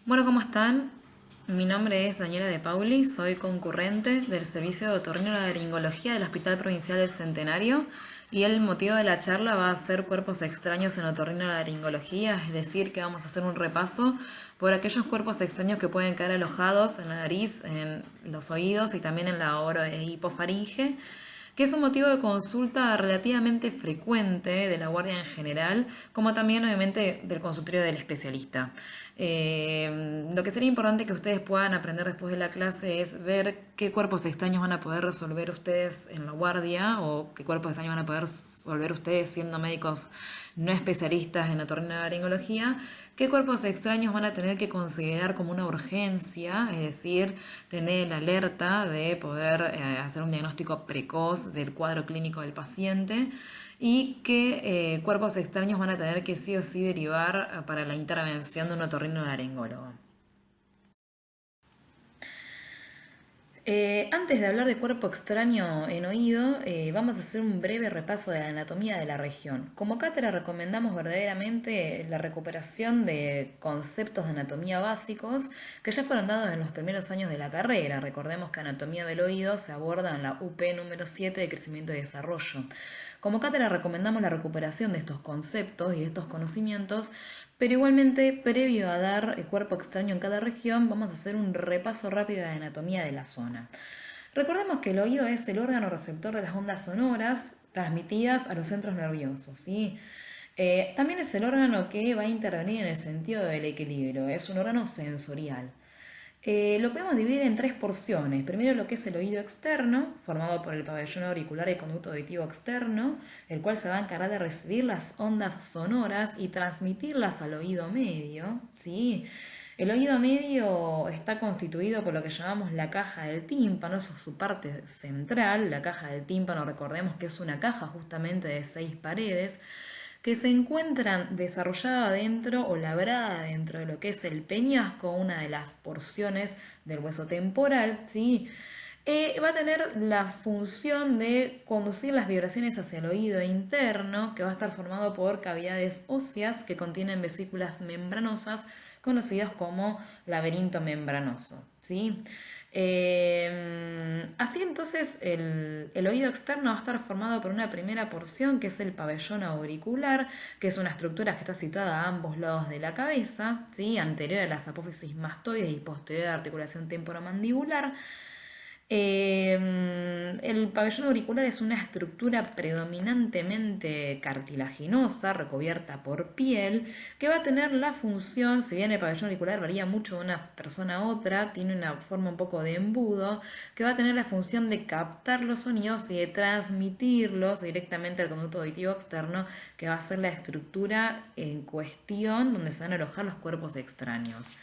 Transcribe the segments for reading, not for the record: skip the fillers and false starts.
Bueno, ¿cómo están? Mi nombre es Daniela De Pauli, soy concurrente del Servicio de Otorrinolaringología del Hospital Provincial del Centenario y el motivo de la charla va a ser cuerpos extraños en otorrinolaringología, es decir, que vamos a hacer un repaso por aquellos cuerpos extraños que pueden quedar alojados en la nariz, en los oídos y también en la hipofaringe, que es un motivo de consulta relativamente frecuente de la guardia en general, como también obviamente del consultorio del especialista. Lo que sería importante que ustedes puedan aprender después de la clase es ver qué cuerpos extraños van a poder resolver ustedes en la guardia o qué cuerpos extraños van a poder resolver ustedes siendo médicos no especialistas en otorrinolaringología, qué cuerpos extraños van a tener que considerar como una urgencia, es decir, tener la alerta de poder hacer un diagnóstico precoz del cuadro clínico del paciente y qué cuerpos extraños van a tener que sí o sí derivar para la intervención de un otorrinolaringólogo. Antes de hablar de cuerpo extraño en oído, vamos a hacer un breve repaso de la anatomía de la región. Como cátedra recomendamos verdaderamente la recuperación de conceptos de anatomía básicos que ya fueron dados en los primeros años de la carrera. Recordemos que anatomía del oído se aborda en la UP número 7 de crecimiento y desarrollo. Como cátedra recomendamos la recuperación de estos conceptos y de estos conocimientos, pero igualmente, previo a dar el cuerpo extraño en cada región, vamos a hacer un repaso rápido de la anatomía de la zona. Recordemos que el oído es el órgano receptor de las ondas sonoras transmitidas a los centros nerviosos, ¿sí? También es el órgano que va a intervenir en el sentido del equilibrio, es un órgano sensorial. Lo podemos dividir en tres porciones. Primero lo que es el oído externo, formado por el pabellón auricular y conducto auditivo externo, el cual se va a encargar de recibir las ondas sonoras y transmitirlas al oído medio. ¿Sí? El oído medio está constituido por lo que llamamos la caja del tímpano, eso es su parte central. La caja del tímpano, recordemos que es una caja justamente de 6 paredes que se encuentran desarrollada dentro o labrada dentro de lo que es el peñasco, una de las porciones del hueso temporal, ¿sí? Va a tener la función de conducir las vibraciones hacia el oído interno, que va a estar formado por cavidades óseas que contienen vesículas membranosas, conocidas como laberinto membranoso, ¿sí? Así entonces el oído externo va a estar formado por una primera porción que es el pabellón auricular, que es una estructura que está situada a ambos lados de la cabeza, ¿sí? Anterior a las apófisis mastoides y posterior a la articulación temporomandibular. El pabellón auricular es una estructura predominantemente cartilaginosa, recubierta por piel, que va a tener la función, si bien el pabellón auricular varía mucho de una persona a otra, tiene una forma un poco de embudo, que va a tener la función de captar los sonidos y de transmitirlos directamente al conducto auditivo externo, que va a ser la estructura en cuestión donde se van a alojar los cuerpos extraños.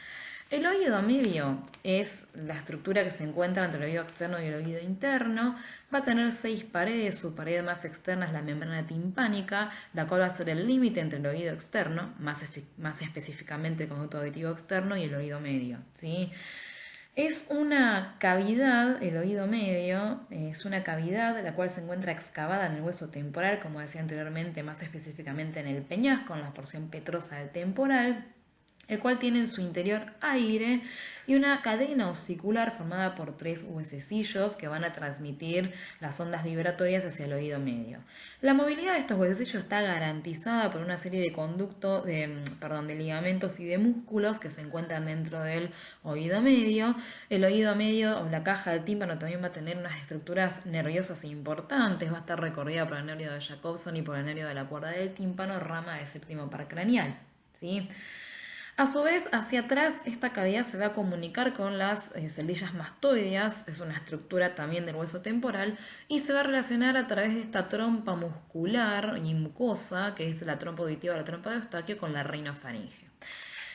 El oído medio es la estructura que se encuentra entre el oído externo y el oído interno. Va a tener 6 paredes, su pared más externa es la membrana timpánica, la cual va a ser el límite entre el oído externo, más específicamente el conducto auditivo externo, y el oído medio, ¿sí? Es una cavidad, el oído medio, es una cavidad la cual se encuentra excavada en el hueso temporal, como decía anteriormente, más específicamente en el peñasco, en la porción petrosa del temporal, el cual tiene en su interior aire y una cadena osicular formada por 3 huesecillos que van a transmitir las ondas vibratorias hacia el oído medio. La movilidad de estos huesecillos está garantizada por una serie de de ligamentos y de músculos que se encuentran dentro del oído medio. El oído medio o la caja del tímpano también va a tener unas estructuras nerviosas importantes, va a estar recorrida por el nervio de Jacobson y por el nervio de la cuerda del tímpano, rama del séptimo par craneal, ¿sí? A su vez, hacia atrás, esta cavidad se va a comunicar con las celdillas mastoideas, es una estructura también del hueso temporal, y se va a relacionar a través de esta trompa muscular y mucosa, que es la trompa auditiva o la trompa de Eustaquio, con la rinofaringe.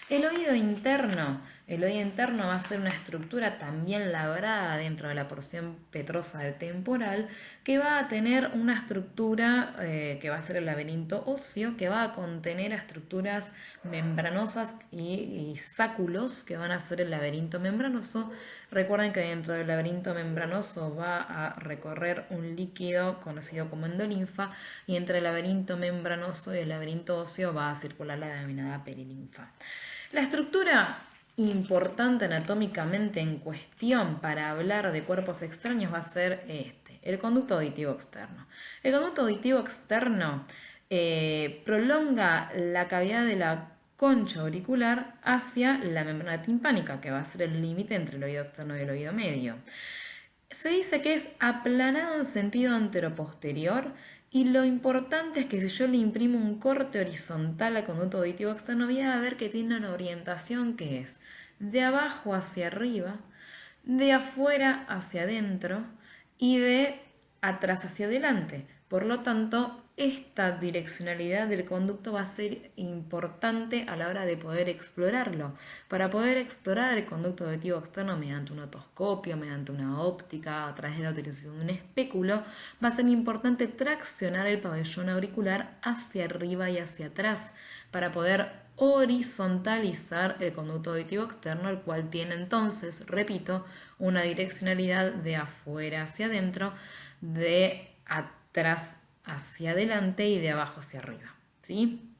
El oído interno va a ser una estructura también labrada dentro de la porción petrosa del temporal, que va a tener una estructura que va a ser el laberinto óseo, que va a contener estructuras membranosas y sáculos que van a ser el laberinto membranoso. Recuerden que dentro del laberinto membranoso va a recorrer un líquido conocido como endolinfa, y entre el laberinto membranoso y el laberinto óseo va a circular la denominada perilinfa. La estructura importante anatómicamente en cuestión para hablar de cuerpos extraños va a ser el conducto auditivo externo. El conducto auditivo externo prolonga la cavidad de la concha auricular hacia la membrana timpánica, que va a ser el límite entre el oído externo y el oído medio. Se dice que es aplanado en sentido anteroposterior y lo importante es que si yo le imprimo un corte horizontal al conducto auditivo externo voy a ver que tiene una orientación que es de abajo hacia arriba, de afuera hacia adentro y de atrás hacia adelante. Por lo tanto, esta direccionalidad del conducto va a ser importante a la hora de poder explorarlo. Para poder explorar el conducto auditivo externo mediante un otoscopio, mediante una óptica, a través de la utilización de un espéculo, va a ser importante traccionar el pabellón auricular hacia arriba y hacia atrás para poder horizontalizar el conducto auditivo externo, el cual tiene entonces, repito, una direccionalidad de afuera hacia adentro, de atrás hacia adelante y de abajo hacia arriba, ¿sí?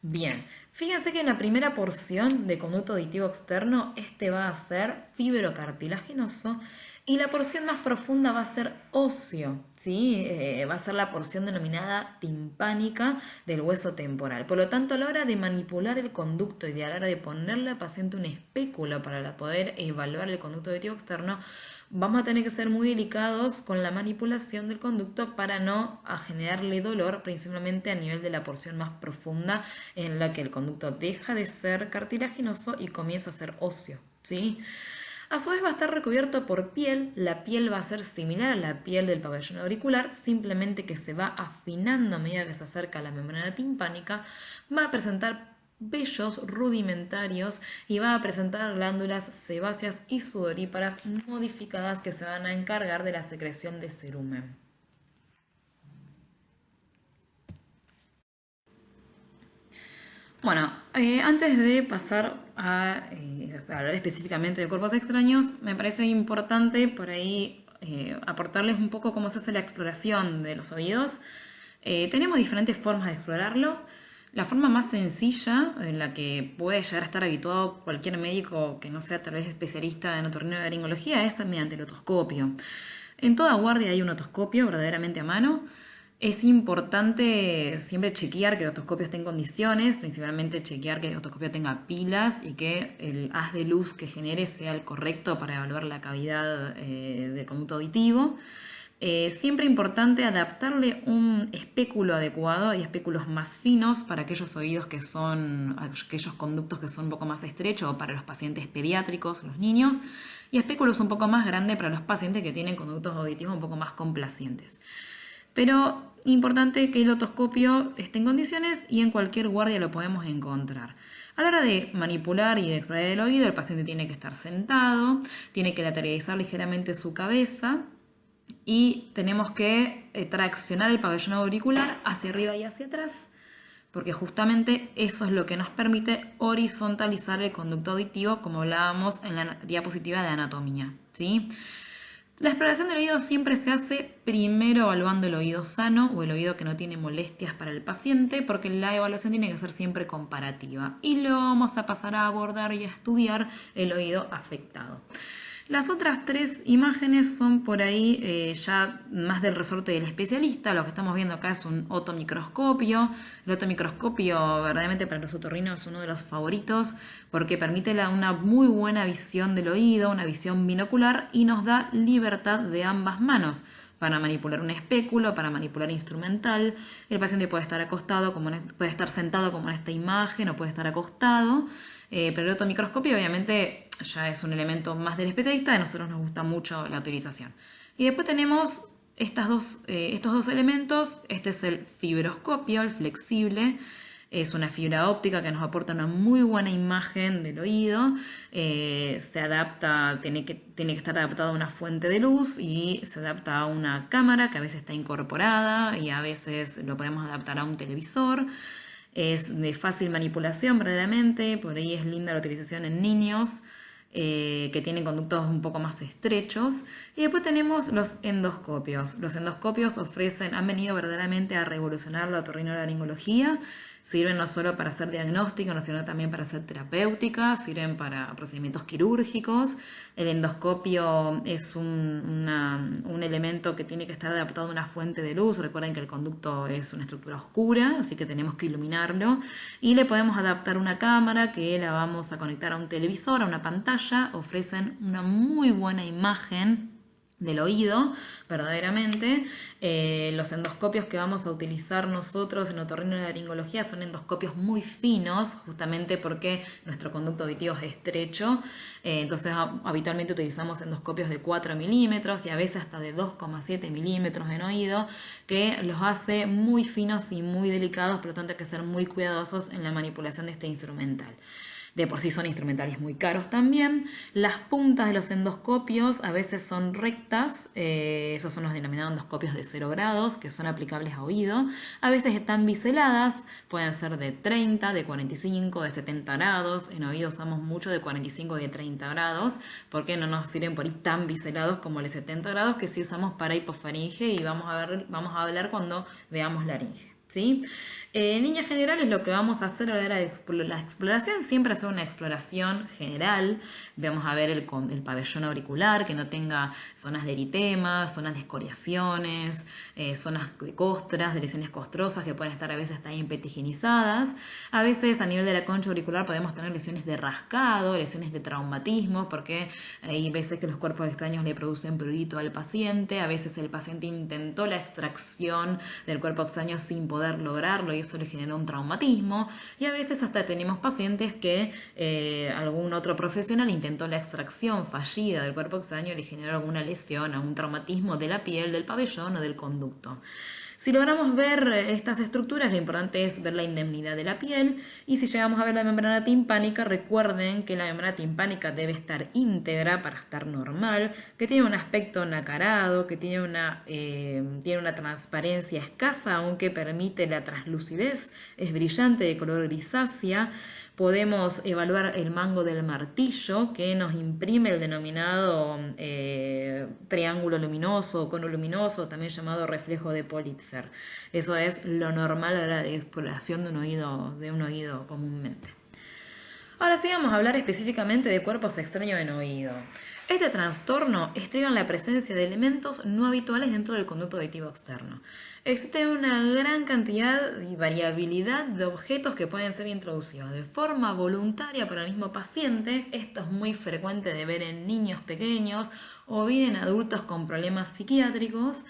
Bien, fíjense que en la primera porción de conducto auditivo externo, este va a ser fibrocartilaginoso y la porción más profunda va a ser óseo, ¿sí? Va a ser la porción denominada timpánica del hueso temporal. Por lo tanto, a la hora de manipular el conducto y a la hora de ponerle al paciente un espéculo para poder evaluar el conducto auditivo externo, vamos a tener que ser muy delicados con la manipulación del conducto para no generarle dolor, principalmente a nivel de la porción más profunda en la que el conducto deja de ser cartilaginoso y comienza a ser óseo, ¿sí? A su vez va a estar recubierto por piel, la piel va a ser similar a la piel del pabellón auricular, simplemente que se va afinando a medida que se acerca a la membrana timpánica, va a presentar vellos rudimentarios y va a presentar glándulas sebáceas y sudoríparas modificadas que se van a encargar de la secreción de cerumen. Bueno, antes de pasar a hablar específicamente de cuerpos extraños, me parece importante por ahí aportarles un poco cómo se hace la exploración de los oídos. Tenemos diferentes formas de explorarlo. La forma más sencilla, en la que puede llegar a estar habituado cualquier médico que no sea tal vez especialista en otorrinolaringología, es mediante el otoscopio. En toda guardia hay un otoscopio verdaderamente a mano. Es importante siempre chequear que el otoscopio esté en condiciones, principalmente chequear que el otoscopio tenga pilas y que el haz de luz que genere sea el correcto para evaluar la cavidad del conducto auditivo. Siempre importante adaptarle un espéculo adecuado. Hay espéculos más finos para aquellos oídos que son, aquellos conductos que son un poco más estrechos o para los pacientes pediátricos, los niños, y espéculos un poco más grandes para los pacientes que tienen conductos auditivos un poco más complacientes. Pero importante que el otoscopio esté en condiciones y en cualquier guardia lo podemos encontrar. A la hora de manipular y de explorar el oído, el paciente tiene que estar sentado, tiene que lateralizar ligeramente su cabeza y tenemos que traccionar el pabellón auricular hacia arriba y hacia atrás, porque justamente eso es lo que nos permite horizontalizar el conducto auditivo, como hablábamos en la diapositiva de anatomía, ¿sí? La exploración del oído siempre se hace primero evaluando el oído sano o el oído que no tiene molestias para el paciente, porque la evaluación tiene que ser siempre comparativa. Y luego vamos a pasar a abordar y a estudiar el oído afectado. Las otras tres imágenes son por ahí ya más del resorte del especialista. Lo que estamos viendo acá es un otomicroscopio. El otomicroscopio verdaderamente para los otorrinos es uno de los favoritos porque permite una muy buena visión del oído, una visión binocular y nos da libertad de ambas manos para manipular un espéculo, para manipular instrumental. El paciente puede estar acostado, puede estar sentado como en esta imagen o puede estar acostado. Pero el otomicroscopio obviamente ya es un elemento más del especialista, a nosotros nos gusta mucho la utilización. Y después tenemos estos dos elementos. Este es el fibroscopio, el flexible. Es una fibra óptica que nos aporta una muy buena imagen del oído. Se adapta, tiene que estar adaptado a una fuente de luz y se adapta a una cámara que a veces está incorporada y a veces lo podemos adaptar a un televisor. Es de fácil manipulación verdaderamente, por ahí es linda la utilización en niños que tienen conductos un poco más estrechos. Y después tenemos los endoscopios. Los endoscopios han venido verdaderamente a revolucionar la otorrinolaringología. Sirven no solo para hacer diagnóstico, sino también para hacer terapéuticas, sirven para procedimientos quirúrgicos. El endoscopio es un elemento que tiene que estar adaptado a una fuente de luz. Recuerden que el conducto es una estructura oscura, así que tenemos que iluminarlo. Y le podemos adaptar una cámara que la vamos a conectar a un televisor, a una pantalla. Ofrecen una muy buena imagen del oído, verdaderamente. Los endoscopios que vamos a utilizar nosotros en otorrinolaringología son endoscopios muy finos, justamente porque nuestro conducto auditivo es estrecho. Entonces, habitualmente utilizamos endoscopios de 4 milímetros y a veces hasta de 2,7 milímetros en oído, que los hace muy finos y muy delicados, por lo tanto hay que ser muy cuidadosos en la manipulación de este instrumental. De por sí son instrumentales muy caros también. Las puntas de los endoscopios a veces son rectas, esos son los denominados endoscopios de 0 grados, que son aplicables a oído. A veces están biseladas, pueden ser de 30, de 45, de 70 grados. En oído usamos mucho de 45 y de 30 grados, porque no nos sirven por ahí tan biselados como el de 70 grados, que sí usamos para hipofaringe y vamos a hablar cuando veamos laringe. ¿Sí? En líneas generales lo que vamos a hacer a la hora de la exploración siempre hacer una exploración general. Vamos a ver el pabellón auricular, que no tenga zonas de eritema, zonas de escoriaciones, zonas de costras, de lesiones costrosas que pueden estar a veces hasta impetigenizadas. A veces a nivel de la concha auricular podemos tener lesiones de rascado, lesiones de traumatismo, porque hay veces que los cuerpos extraños le producen prurito al paciente. A veces el paciente intentó la extracción del cuerpo extraño sin poder lograrlo y eso le generó un traumatismo, y a veces hasta tenemos pacientes que algún otro profesional intentó la extracción fallida del cuerpo extraño y le generó alguna lesión, algún traumatismo de la piel, del pabellón o del conducto. Si logramos ver estas estructuras, lo importante es ver la indemnidad de la piel, y si llegamos a ver la membrana timpánica, recuerden que la membrana timpánica debe estar íntegra para estar normal, que tiene un aspecto nacarado, que tiene una transparencia escasa, aunque permite la translucidez, es brillante, de color grisácea. Podemos evaluar el mango del martillo, que nos imprime el denominado triángulo luminoso o cono luminoso, también llamado reflejo de Pulitzer. Eso es lo normal a la hora de exploración de un oído comúnmente. Ahora sí vamos a hablar específicamente de cuerpos extraños en oído. Este trastorno estriba en la presencia de elementos no habituales dentro del conducto auditivo externo. Existe una gran cantidad y variabilidad de objetos que pueden ser introducidos de forma voluntaria por el mismo paciente. Esto es muy frecuente de ver en niños pequeños o bien en adultos con problemas psiquiátricos,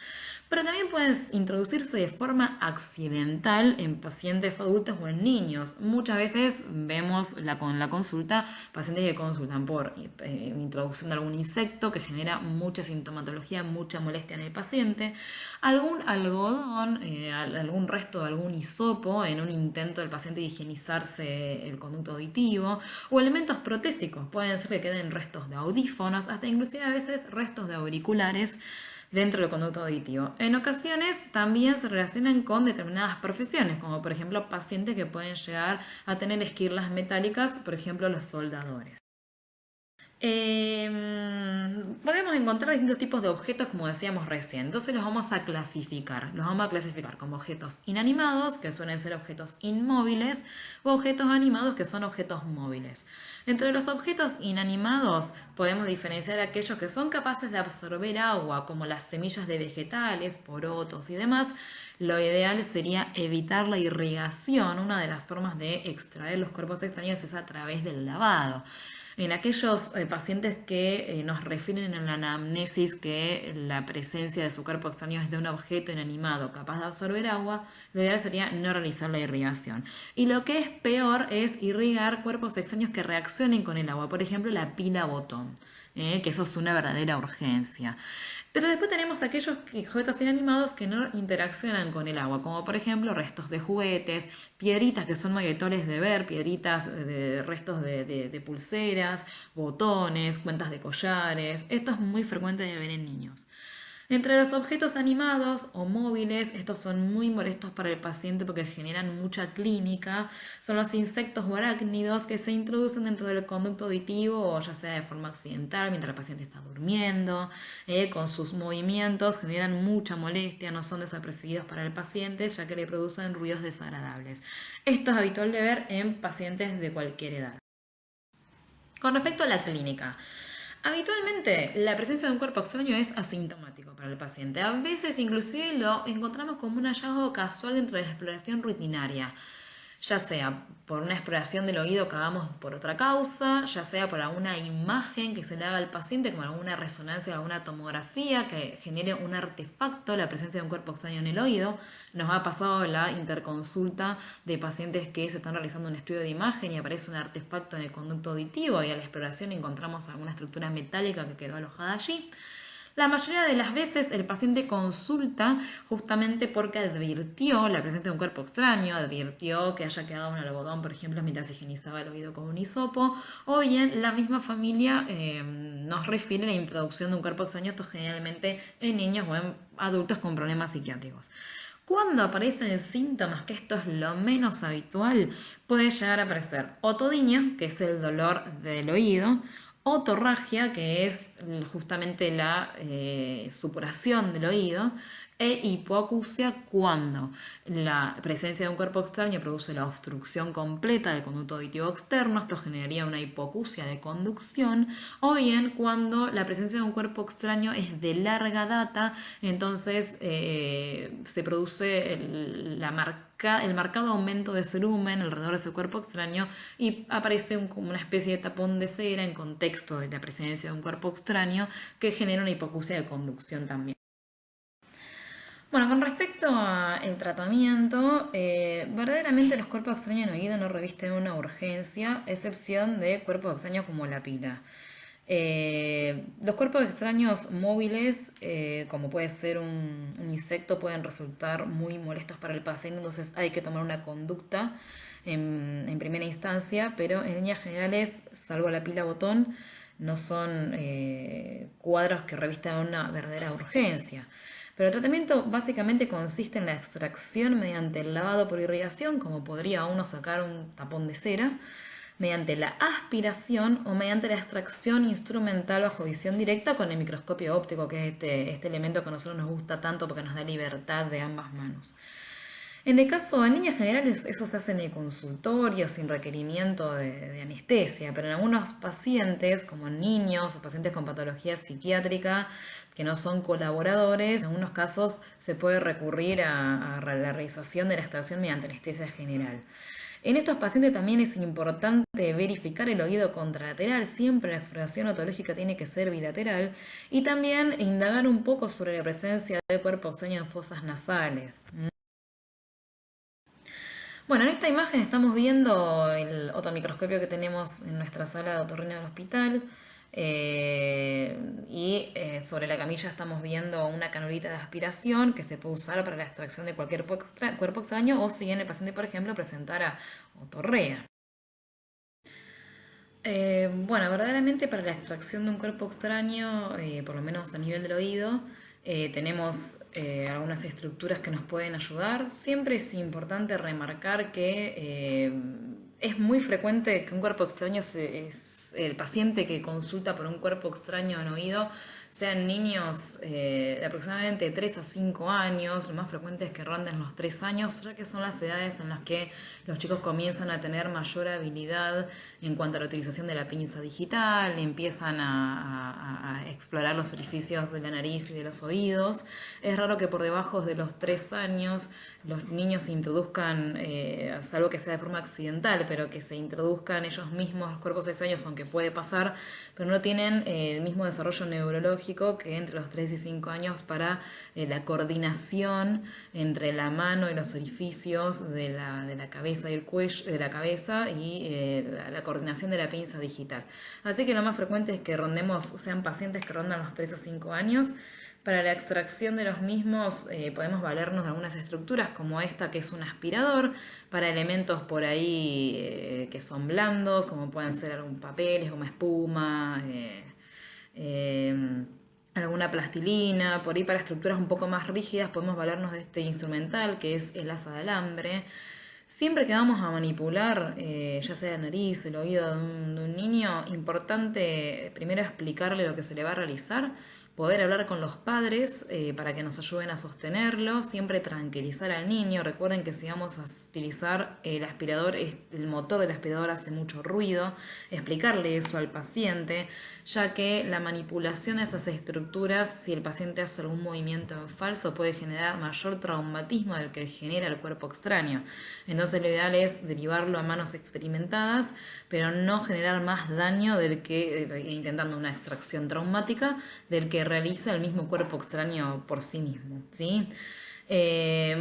pero también pueden introducirse de forma accidental en pacientes adultos o en niños. Muchas veces vemos con la consulta pacientes que consultan por introducción de algún insecto que genera mucha sintomatología, mucha molestia en el paciente, algún algodón, algún resto de algún hisopo en un intento del paciente de higienizarse el conducto auditivo, o elementos protésicos, pueden ser que queden restos de audífonos, hasta inclusive a veces restos de auriculares dentro del conducto auditivo. En ocasiones también se relacionan con determinadas profesiones, como por ejemplo pacientes que pueden llegar a tener esquirlas metálicas, por ejemplo los soldadores. Podemos encontrar distintos tipos de objetos, como decíamos recién. Entonces los vamos a clasificar. Los vamos a clasificar como objetos inanimados, que suelen ser objetos inmóviles, o objetos animados, que son objetos móviles. Entre los objetos inanimados podemos diferenciar aquellos que son capaces de absorber agua, como las semillas de vegetales, porotos y demás. Lo ideal sería evitar la irrigación. Una de las formas de extraer los cuerpos extraños es a través del lavado. En aquellos pacientes que nos refieren en la anamnesis que la presencia de su cuerpo extraño es de un objeto inanimado capaz de absorber agua, lo ideal sería no realizar la irrigación. Y lo que es peor es irrigar cuerpos extraños que reaccionen con el agua, por ejemplo la pila botón, que eso es una verdadera urgencia. Pero después tenemos aquellos objetos inanimados que no interaccionan con el agua, como por ejemplo restos de juguetes, piedritas que son muy habituales de ver, piedritas de restos de pulseras, botones, cuentas de collares. Esto es muy frecuente de ver en niños. Entre los objetos animados o móviles, estos son muy molestos para el paciente porque generan mucha clínica, son los insectos o arácnidos que se introducen dentro del conducto auditivo, o ya sea de forma accidental mientras el paciente está durmiendo, con sus movimientos generan mucha molestia, no son desapercibidos para el paciente ya que le producen ruidos desagradables. Esto es habitual de ver en pacientes de cualquier edad. Con respecto a la clínica, habitualmente la presencia de un cuerpo extraño es asintomático para el paciente. A veces inclusive lo encontramos como un hallazgo casual dentro de la exploración rutinaria, ya sea por una exploración del oído que hagamos por otra causa, ya sea por alguna imagen que se le haga al paciente, como alguna resonancia o alguna tomografía que genere un artefacto, la presencia de un cuerpo extraño en el oído. Nos ha pasado la interconsulta de pacientes que se están realizando un estudio de imagen y aparece un artefacto en el conducto auditivo y a la exploración encontramos alguna estructura metálica que quedó alojada allí. La mayoría de las veces el paciente consulta justamente porque advirtió la presencia de un cuerpo extraño, advirtió que haya quedado un algodón, por ejemplo, mientras higienizaba el oído con un hisopo, o bien la misma familia nos refiere a la introducción de un cuerpo extraño, esto generalmente en niños o en adultos con problemas psiquiátricos. Cuando aparecen síntomas, que esto es lo menos habitual, puede llegar a aparecer otodinia, que es el dolor del oído, otorragia, que es justamente la supuración del oído, e hipoacusia cuando la presencia de un cuerpo extraño produce la obstrucción completa del conducto auditivo externo, esto generaría una hipoacusia de conducción, o bien cuando la presencia de un cuerpo extraño es de larga data, entonces se produce el marcado aumento de cerumen alrededor de ese cuerpo extraño y aparece como una especie de tapón de cera en contexto de la presencia de un cuerpo extraño que genera una hipoacusia de conducción también. Bueno, con respecto al tratamiento, verdaderamente los cuerpos extraños en oído no revisten una urgencia, excepción de cuerpos extraños como la pila. Los cuerpos extraños móviles, como puede ser un insecto, pueden resultar muy molestos para el paciente, entonces hay que tomar una conducta en primera instancia, pero en líneas generales, salvo la pila botón, no son cuadros que revistan una verdadera urgencia. Pero el tratamiento básicamente consiste en la extracción mediante el lavado por irrigación, como podría uno sacar un tapón de cera, mediante la aspiración o mediante la extracción instrumental bajo visión directa con el microscopio óptico, que es este elemento que a nosotros nos gusta tanto porque nos da libertad de ambas manos. En el caso de líneas generales, eso se hace en el consultorio sin requerimiento de anestesia, pero en algunos pacientes, como niños o pacientes con patología psiquiátrica que no son colaboradores, en algunos casos se puede recurrir a la realización de la extracción mediante anestesia general. En estos pacientes también es importante verificar el oído contralateral, siempre la exploración otológica tiene que ser bilateral, y también indagar un poco sobre la presencia de cuerpo extraño en fosas nasales. Bueno, en esta imagen estamos viendo el otomicroscopio que tenemos en nuestra sala de otorrino del hospital. Sobre la camilla estamos viendo una canulita de aspiración que se puede usar para la extracción de cualquier cuerpo extraño o si bien el paciente, por ejemplo, presentara otorrea. Bueno, verdaderamente para la extracción de un cuerpo extraño, por lo menos a nivel del oído, tenemos algunas estructuras que nos pueden ayudar. Siempre es importante remarcar que es muy frecuente que un cuerpo extraño es el paciente que consulta por un cuerpo extraño en oído sean niños de aproximadamente 3 a 5 años, lo más frecuente es que ronden los 3 años, ya que son las edades en las que los chicos comienzan a tener mayor habilidad en cuanto a la utilización de la pinza digital, empiezan a explorar los orificios de la nariz y de los oídos. Es raro que por debajo de los 3 años los niños se introduzcan, salvo que sea de forma accidental, pero que se introduzcan ellos mismos los cuerpos extraños, aunque puede pasar, pero no tienen el mismo desarrollo neurológico que entre los 3 y 5 años para la coordinación entre la mano y los orificios de la cabeza y el cuello, de la cabeza y la coordinación de la pinza digital. Así que lo más frecuente es que sean pacientes que rondan los 3 a 5 años. Para la extracción de los mismos podemos valernos de algunas estructuras como esta que es un aspirador para elementos por ahí que son blandos, como pueden ser papeles, como espuma, eh, alguna plastilina. Por ahí para estructuras un poco más rígidas podemos valernos de este instrumental que es el asa de alambre. Siempre que vamos a manipular, ya sea la nariz, el oído de un niño, importante primero explicarle lo que se le va a realizar, poder hablar con los padres para que nos ayuden a sostenerlo, siempre tranquilizar al niño. Recuerden que si vamos a utilizar el aspirador, el motor del aspirador hace mucho ruido, explicarle eso al paciente, ya que la manipulación de esas estructuras, si el paciente hace algún movimiento en falso, puede generar mayor traumatismo del que genera el cuerpo extraño. Entonces lo ideal es derivarlo a manos experimentadas, pero no generar más daño del que, intentando una extracción traumática, del que realiza el mismo cuerpo extraño por sí mismo, ¿sí?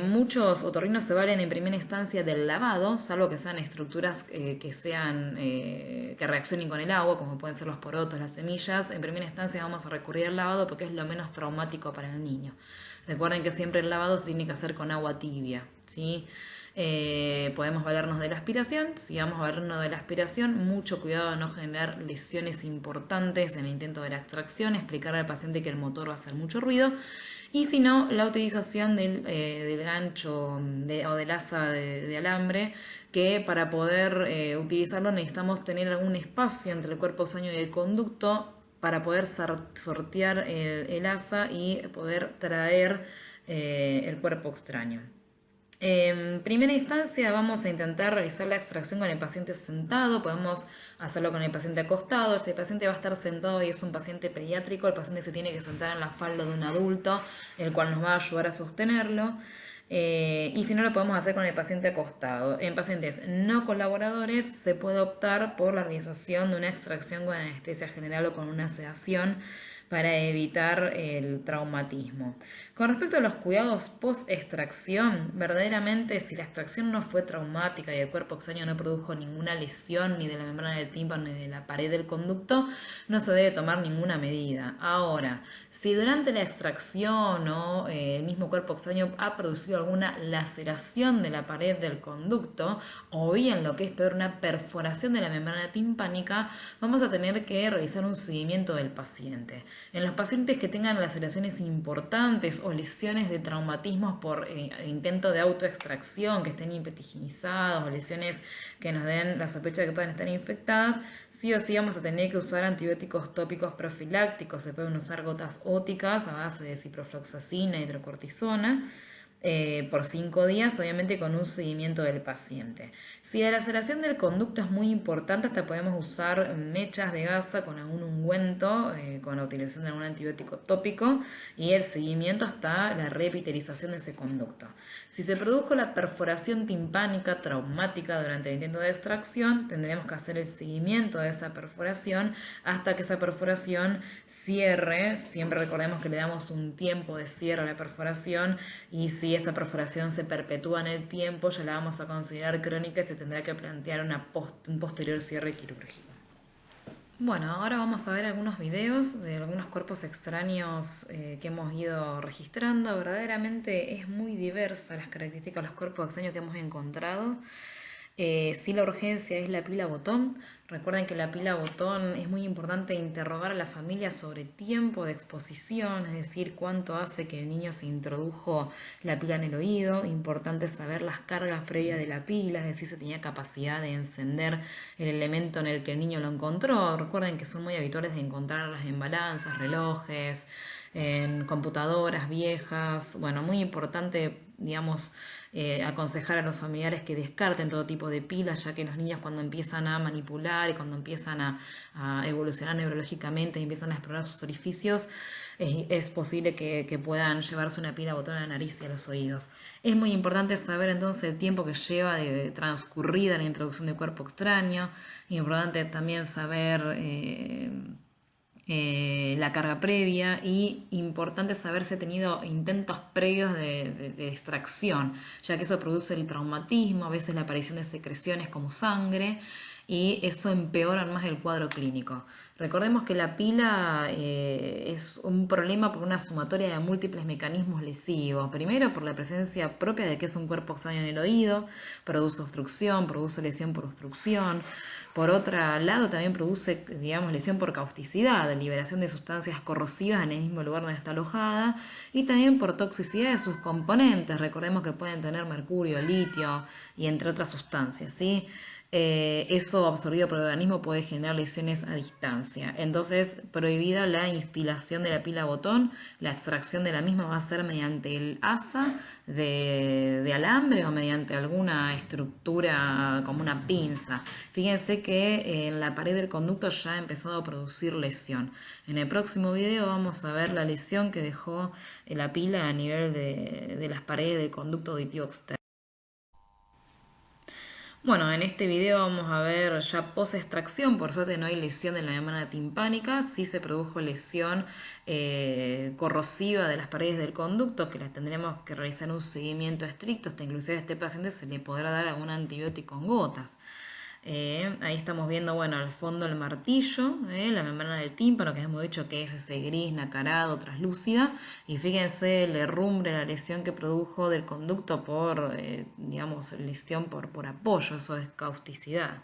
Muchos otorrinos se valen en primera instancia del lavado, salvo que sean estructuras que reaccionen con el agua, como pueden ser los porotos, las semillas. En primera instancia vamos a recurrir al lavado porque es lo menos traumático para el niño. Recuerden que siempre el lavado se tiene que hacer con agua tibia, ¿sí? Podemos valernos de la aspiración. Si vamos a valernos de la aspiración, mucho cuidado de no generar lesiones importantes en el intento de la extracción, explicarle al paciente que el motor va a hacer mucho ruido. Y si no, la utilización del gancho o del asa de alambre, que para poder utilizarlo necesitamos tener algún espacio entre el cuerpo extraño y el conducto para poder sortear el asa y poder traer el cuerpo extraño. En primera instancia vamos a intentar realizar la extracción con el paciente sentado, podemos hacerlo con el paciente acostado. Si el paciente va a estar sentado y es un paciente pediátrico, el paciente se tiene que sentar en la falda de un adulto, el cual nos va a ayudar a sostenerlo. Y si no, lo podemos hacer con el paciente acostado. En pacientes no colaboradores se puede optar por la realización de una extracción con anestesia general o con una sedación para evitar el traumatismo. Con respecto a los cuidados post-extracción, verdaderamente si la extracción no fue traumática y el cuerpo extraño no produjo ninguna lesión ni de la membrana del tímpano ni de la pared del conducto, no se debe tomar ninguna medida. Ahora, si durante la extracción o el mismo cuerpo extraño ha producido alguna laceración de la pared del conducto o bien lo que es peor, una perforación de la membrana timpánica, vamos a tener que realizar un seguimiento del paciente. En los pacientes que tengan laceraciones importantes o lesiones de traumatismos por intento de autoextracción, que estén hipetigenizados o lesiones que nos den la sospecha de que puedan estar infectadas, sí o sí vamos a tener que usar antibióticos tópicos profilácticos. Se pueden usar gotas óticas a base de ciprofloxacina y hidrocortisona por 5 días, obviamente con un seguimiento del paciente. Si la laceración del conducto es muy importante, hasta podemos usar mechas de gasa con algún ungüento, con la utilización de algún antibiótico tópico y el seguimiento hasta la reepitelización de ese conducto. Si se produjo la perforación timpánica traumática durante el intento de extracción, tendremos que hacer el seguimiento de esa perforación hasta que esa perforación cierre. Siempre recordemos que le damos un tiempo de cierre a la perforación, y si esta perforación se perpetúa en el tiempo, ya la vamos a considerar crónica y se tendrá que plantear un posterior cierre quirúrgico. Bueno, ahora vamos a ver algunos videos de algunos cuerpos extraños que hemos ido registrando. Verdaderamente es muy diversa las características de los cuerpos extraños que hemos encontrado. Si la urgencia es la pila botón, recuerden que la pila botón es muy importante interrogar a la familia sobre tiempo de exposición, es decir, cuánto hace que el niño se introdujo la pila en el oído. Importante saber las cargas previas de la pila, es decir, si tenía capacidad de encender el elemento en el que el niño lo encontró. Recuerden que son muy habituales de encontrarlas en balanzas, relojes, en computadoras viejas. Bueno, muy importante, digamos, aconsejar a los familiares que descarten todo tipo de pilas, ya que los niños cuando empiezan a manipular y cuando empiezan a evolucionar neurológicamente y empiezan a explorar sus orificios, es posible que puedan llevarse una pila botón a la nariz y a los oídos. Es muy importante saber entonces el tiempo que lleva de transcurrida la introducción de cuerpo extraño. Importante también saber la carga previa, y importante saber si ha tenido intentos previos de extracción, ya que eso produce el traumatismo, a veces la aparición de secreciones como sangre, y eso empeora más el cuadro clínico. Recordemos que la pila es un problema por una sumatoria de múltiples mecanismos lesivos. Primero, por la presencia propia de que es un cuerpo extraño en el oído, produce obstrucción, produce lesión por obstrucción. Por otro lado, también produce, digamos, lesión por causticidad, liberación de sustancias corrosivas en el mismo lugar donde está alojada, y también por toxicidad de sus componentes. Recordemos que pueden tener mercurio, litio y entre otras sustancias, ¿sí? Eso absorbido por el organismo puede generar lesiones a distancia. Entonces, prohibida la instilación de la pila botón, la extracción de la misma va a ser mediante el asa de alambre o mediante alguna estructura como una pinza. Fíjense que en la pared del conducto ya ha empezado a producir lesión. En el próximo video vamos a ver la lesión que dejó la pila a nivel de las paredes del conducto auditivo externo. Bueno, en este video vamos a ver ya post-extracción. Por suerte no hay lesión de la membrana timpánica, sí se produjo lesión corrosiva de las paredes del conducto, que las tendremos que realizar un seguimiento estricto. Hasta inclusive a este paciente se le podrá dar algún antibiótico en gotas. Ahí estamos viendo, bueno, al fondo el martillo, la membrana del tímpano, que hemos dicho que es ese gris nacarado, traslúcida, y fíjense el herrumbre, la lesión que produjo del conducto por, digamos, lesión por apoyo, eso es causticidad.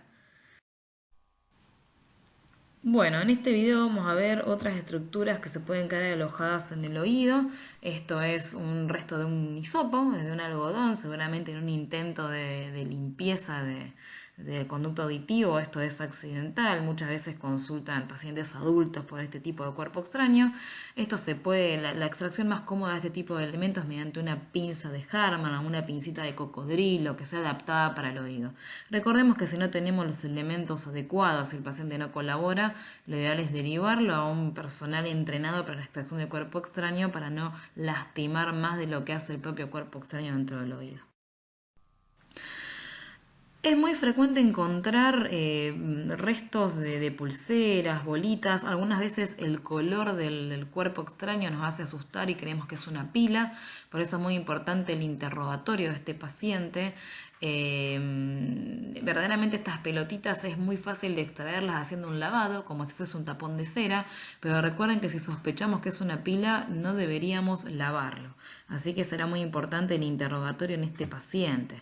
Bueno, en este video vamos a ver otras estructuras que se pueden quedar alojadas en el oído. Esto es un resto de un hisopo, de un algodón, seguramente en un intento de limpieza del conducto auditivo. Esto es accidental, muchas veces consultan pacientes adultos por este tipo de cuerpo extraño. Esto se puede, la extracción más cómoda de este tipo de elementos mediante una pinza de Harman o una pincita de cocodrilo que sea adaptada para el oído. Recordemos que si no tenemos los elementos adecuados, si el paciente no colabora, lo ideal es derivarlo a un personal entrenado para la extracción de cuerpo extraño para no lastimar más de lo que hace el propio cuerpo extraño dentro del oído. Es muy frecuente encontrar restos de pulseras, bolitas. Algunas veces el color del cuerpo extraño nos hace asustar y creemos que es una pila. Por eso es muy importante el interrogatorio de este paciente. Verdaderamente estas pelotitas es muy fácil de extraerlas haciendo un lavado, como si fuese un tapón de cera. Pero recuerden que si sospechamos que es una pila, no deberíamos lavarlo. Así que será muy importante el interrogatorio en este paciente.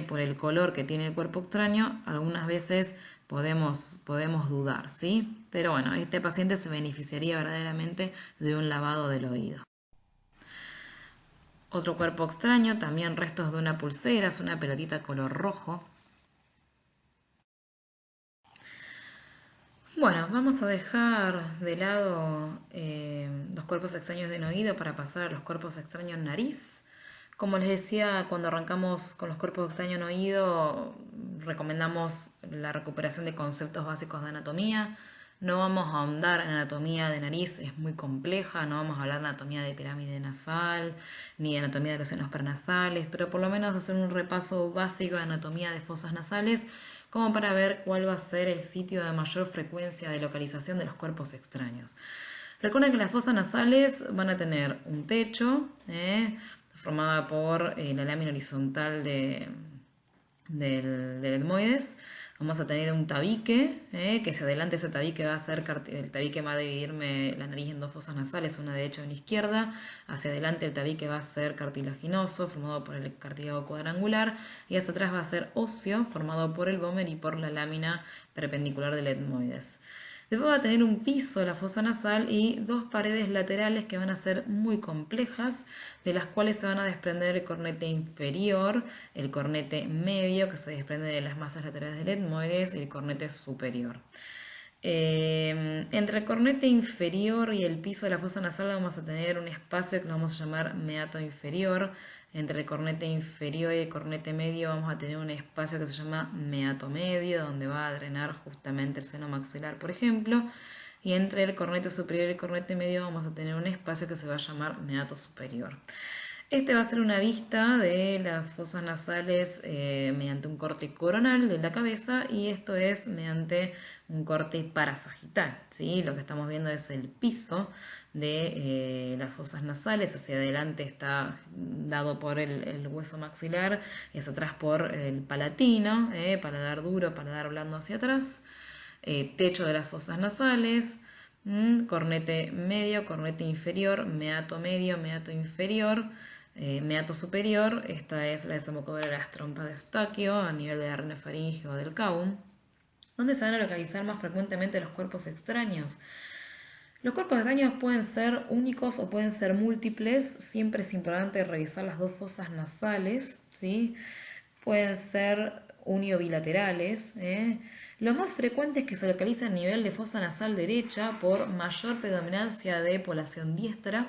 Por el color que tiene el cuerpo extraño, algunas veces podemos dudar, ¿sí? Pero bueno, este paciente se beneficiaría verdaderamente de un lavado del oído. Otro cuerpo extraño, también restos de una pulsera, es una pelotita color rojo. Bueno, vamos a dejar de lado los cuerpos extraños de oído para pasar a los cuerpos extraños en nariz. Como les decía, cuando arrancamos con los cuerpos extraños en oído, recomendamos la recuperación de conceptos básicos de anatomía. No vamos a ahondar en anatomía de nariz, es muy compleja, no vamos a hablar de anatomía de pirámide nasal, ni de anatomía de los senos prenasales, pero por lo menos hacer un repaso básico de anatomía de fosas nasales, como para ver cuál va a ser el sitio de mayor frecuencia de localización de los cuerpos extraños. Recuerden que las fosas nasales van a tener un techo, formada por la lámina horizontal del etmoides. Vamos a tener un tabique, que hacia adelante ese tabique va a ser, el tabique va a dividirme la nariz en dos fosas nasales, una derecha y una izquierda. Hacia adelante el tabique va a ser cartilaginoso, formado por el cartílago cuadrangular, y hacia atrás va a ser óseo, formado por el vómer y por la lámina perpendicular del etmoides. Después va a tener un piso de la fosa nasal y dos paredes laterales que van a ser muy complejas, de las cuales se van a desprender el cornete inferior, el cornete medio, que se desprende de las masas laterales del etmoides, y el cornete superior. Entre el cornete inferior y el piso de la fosa nasal vamos a tener un espacio que lo vamos a llamar meato inferior. Entre el cornete inferior y el cornete medio vamos a tener un espacio que se llama meato medio, donde va a drenar justamente el seno maxilar, por ejemplo. Y entre el cornete superior y el cornete medio vamos a tener un espacio que se va a llamar meato superior. Este va a ser una vista de las fosas nasales mediante un corte coronal de la cabeza, y esto es mediante un corte parasagital, ¿sí? Lo que estamos viendo es el piso de las fosas nasales. Hacia adelante está dado por el hueso maxilar y hacia atrás por el palatino, paladar duro, paladar blando hacia atrás. Techo de las fosas nasales, cornete medio, cornete inferior, meato inferior, meato superior. Esta es la desembocadura de las trompas de Eustaquio a nivel de la rinofaringe o del cavum. ¿Dónde se van a localizar más frecuentemente los cuerpos extraños? Los cuerpos extraños pueden ser únicos o pueden ser múltiples. Siempre es importante revisar las dos fosas nasales, ¿sí? Pueden ser uniobilaterales. Lo más frecuente es que se localice a nivel de fosa nasal derecha por mayor predominancia de población diestra,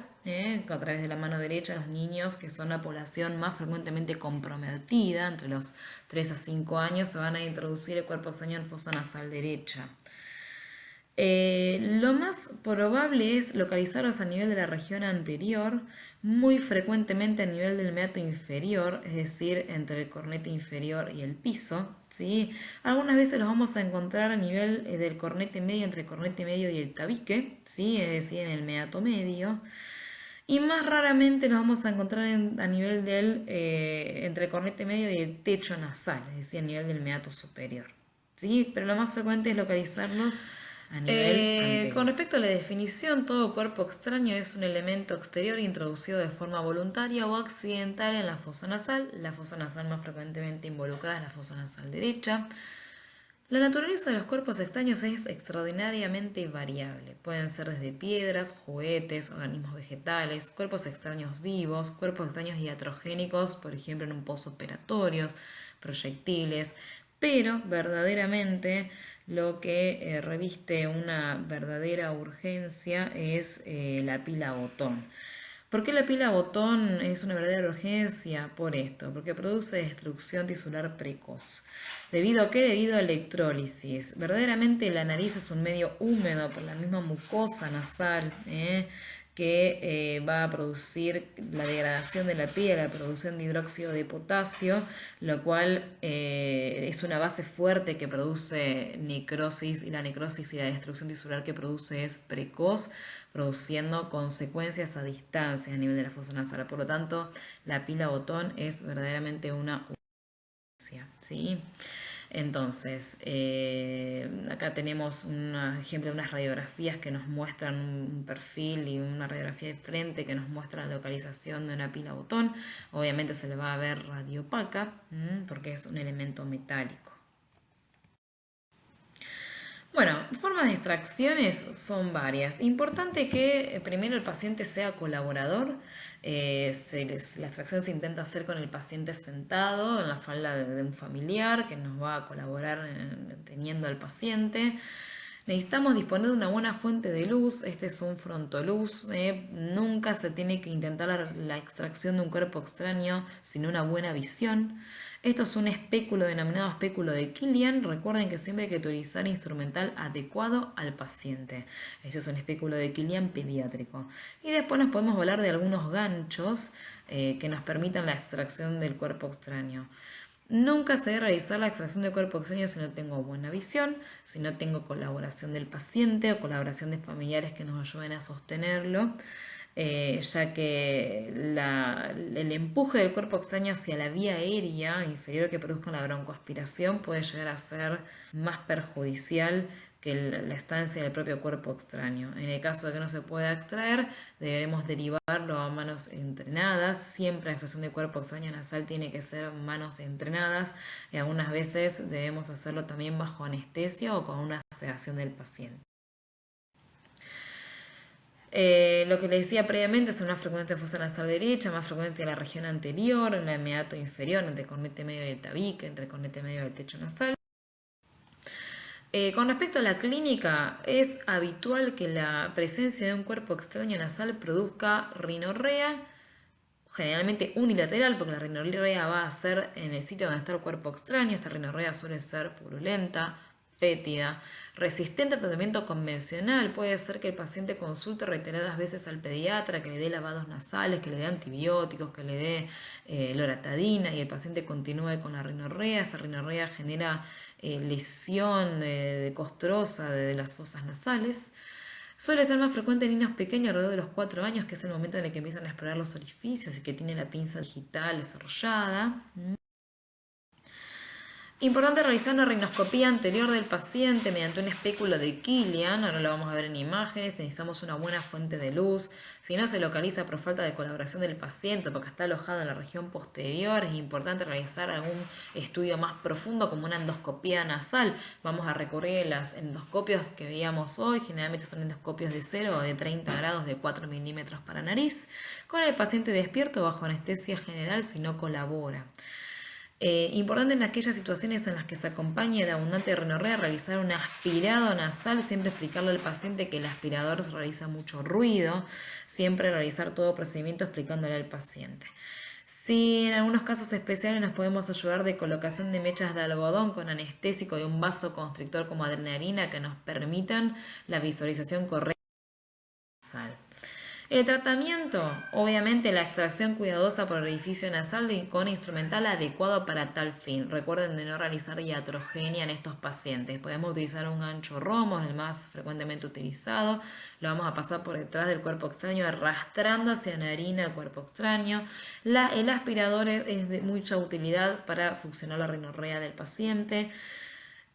a través de la mano derecha los niños, que son la población más frecuentemente comprometida, entre los 3 a 5 años, se van a introducir el cuerpo extraño en fosa nasal derecha. Lo más probable es localizarlos a nivel de la región anterior, muy frecuentemente a nivel del meato inferior, es decir, entre el cornete inferior y el piso, ¿sí? Algunas veces los vamos a encontrar a nivel del cornete medio, entre el cornete medio y el tabique, ¿sí? Es decir, en el meato medio. Y más raramente los vamos a encontrar a nivel entre el cornete medio y el techo nasal, es decir, a nivel del meato superior, ¿sí? Pero lo más frecuente es localizarlos a nivel anterior. Con respecto a la definición, todo cuerpo extraño es un elemento exterior introducido de forma voluntaria o accidental en la fosa nasal. La fosa nasal más frecuentemente involucrada es la fosa nasal derecha. La naturaleza de los cuerpos extraños es extraordinariamente variable. Pueden ser desde piedras, juguetes, organismos vegetales, cuerpos extraños vivos, cuerpos extraños iatrogénicos, por ejemplo en un postoperatorio, proyectiles, pero verdaderamente lo que reviste una verdadera urgencia es la pila botón. ¿Por qué la pila botón es una verdadera urgencia? Por esto, porque produce destrucción tisular precoz. ¿Debido a qué? Debido a electrólisis. Verdaderamente la nariz es un medio húmedo por la misma mucosa nasal, que va a producir la degradación de la piel, la producción de hidróxido de potasio, lo cual es una base fuerte que produce necrosis, y la necrosis y la destrucción tisular que produce es precoz, produciendo consecuencias a distancia a nivel de la fosa nasal. Por lo tanto, la pila botón es verdaderamente una urgencia, ¿sí? Entonces, acá tenemos un ejemplo de unas radiografías que nos muestran un perfil y una radiografía de frente que nos muestra la localización de una pila botón. Obviamente se le va a ver radiopaca porque es un elemento metálico. Bueno, formas de extracciones son varias. Importante que primero el paciente sea colaborador. La extracción se intenta hacer con el paciente sentado en la falda de un familiar que nos va a colaborar teniendo al paciente. Necesitamos disponer de una buena fuente de luz. Este es un frontoluz. Nunca se tiene que intentar la extracción de un cuerpo extraño sin una buena visión. Esto es un espéculo denominado espéculo de Killian. Recuerden que siempre hay que utilizar instrumental adecuado al paciente. Este es un espéculo de Killian pediátrico. Y después nos podemos hablar de algunos ganchos que nos permitan la extracción del cuerpo extraño. Nunca se debe realizar la extracción del cuerpo extraño si no tengo buena visión, si no tengo colaboración del paciente o colaboración de familiares que nos ayuden a sostenerlo, ya que el empuje del cuerpo extraño hacia la vía aérea inferior que produzca la broncoaspiración puede llegar a ser más perjudicial que la estancia del propio cuerpo extraño. En el caso de que no se pueda extraer, deberemos derivarlo a manos entrenadas. Siempre la extracción de cuerpo extraño nasal tiene que ser manos entrenadas y algunas veces debemos hacerlo también bajo anestesia o con una sedación del paciente. Lo que les decía previamente es una frecuente fosa nasal derecha, más frecuente en la región anterior, en el meato inferior, entre el cornete medio y el tabique, entre el cornete medio y el techo nasal. Con respecto a la clínica, es habitual que la presencia de un cuerpo extraño nasal produzca rinorrea, generalmente unilateral, porque la rinorrea va a ser en el sitio donde está el cuerpo extraño. Esta rinorrea suele ser purulenta, fétida, resistente al tratamiento convencional. Puede ser que el paciente consulte reiteradas veces al pediatra, que le dé lavados nasales, que le dé antibióticos, que le dé loratadina, y el paciente continúe con la rinorrea. Esa rinorrea genera lesión costrosa de las fosas nasales. Suele ser más frecuente en niños pequeños alrededor de los 4 años, que es el momento en el que empiezan a explorar los orificios y que tienen la pinza digital desarrollada. Importante realizar una rinoscopía anterior del paciente mediante un espéculo de Killian. Ahora lo vamos a ver en imágenes. Necesitamos una buena fuente de luz. Si no se localiza por falta de colaboración del paciente porque está alojado en la región posterior, es importante realizar algún estudio más profundo como una endoscopía nasal. Vamos a recurrir a las endoscopios que veíamos hoy. Generalmente son endoscopios de 0 o de 30 grados de 4 milímetros para nariz, con el paciente despierto bajo anestesia general si no colabora. Importante en aquellas situaciones en las que se acompañe de abundante rinorrea realizar un aspirado nasal, siempre explicarle al paciente que el aspirador realiza mucho ruido, siempre realizar todo procedimiento explicándole al paciente. Si en algunos casos especiales nos podemos ayudar de colocación de mechas de algodón con anestésico y un vasoconstrictor como adrenalina que nos permitan la visualización correcta nasal. El tratamiento, obviamente la extracción cuidadosa por el orificio nasal con instrumental adecuado para tal fin. Recuerden de no realizar iatrogenia en estos pacientes. Podemos utilizar un gancho romo, es el más frecuentemente utilizado. Lo vamos a pasar por detrás del cuerpo extraño, arrastrando hacia la narina el cuerpo extraño. El aspirador es de mucha utilidad para succionar la rinorrea del paciente.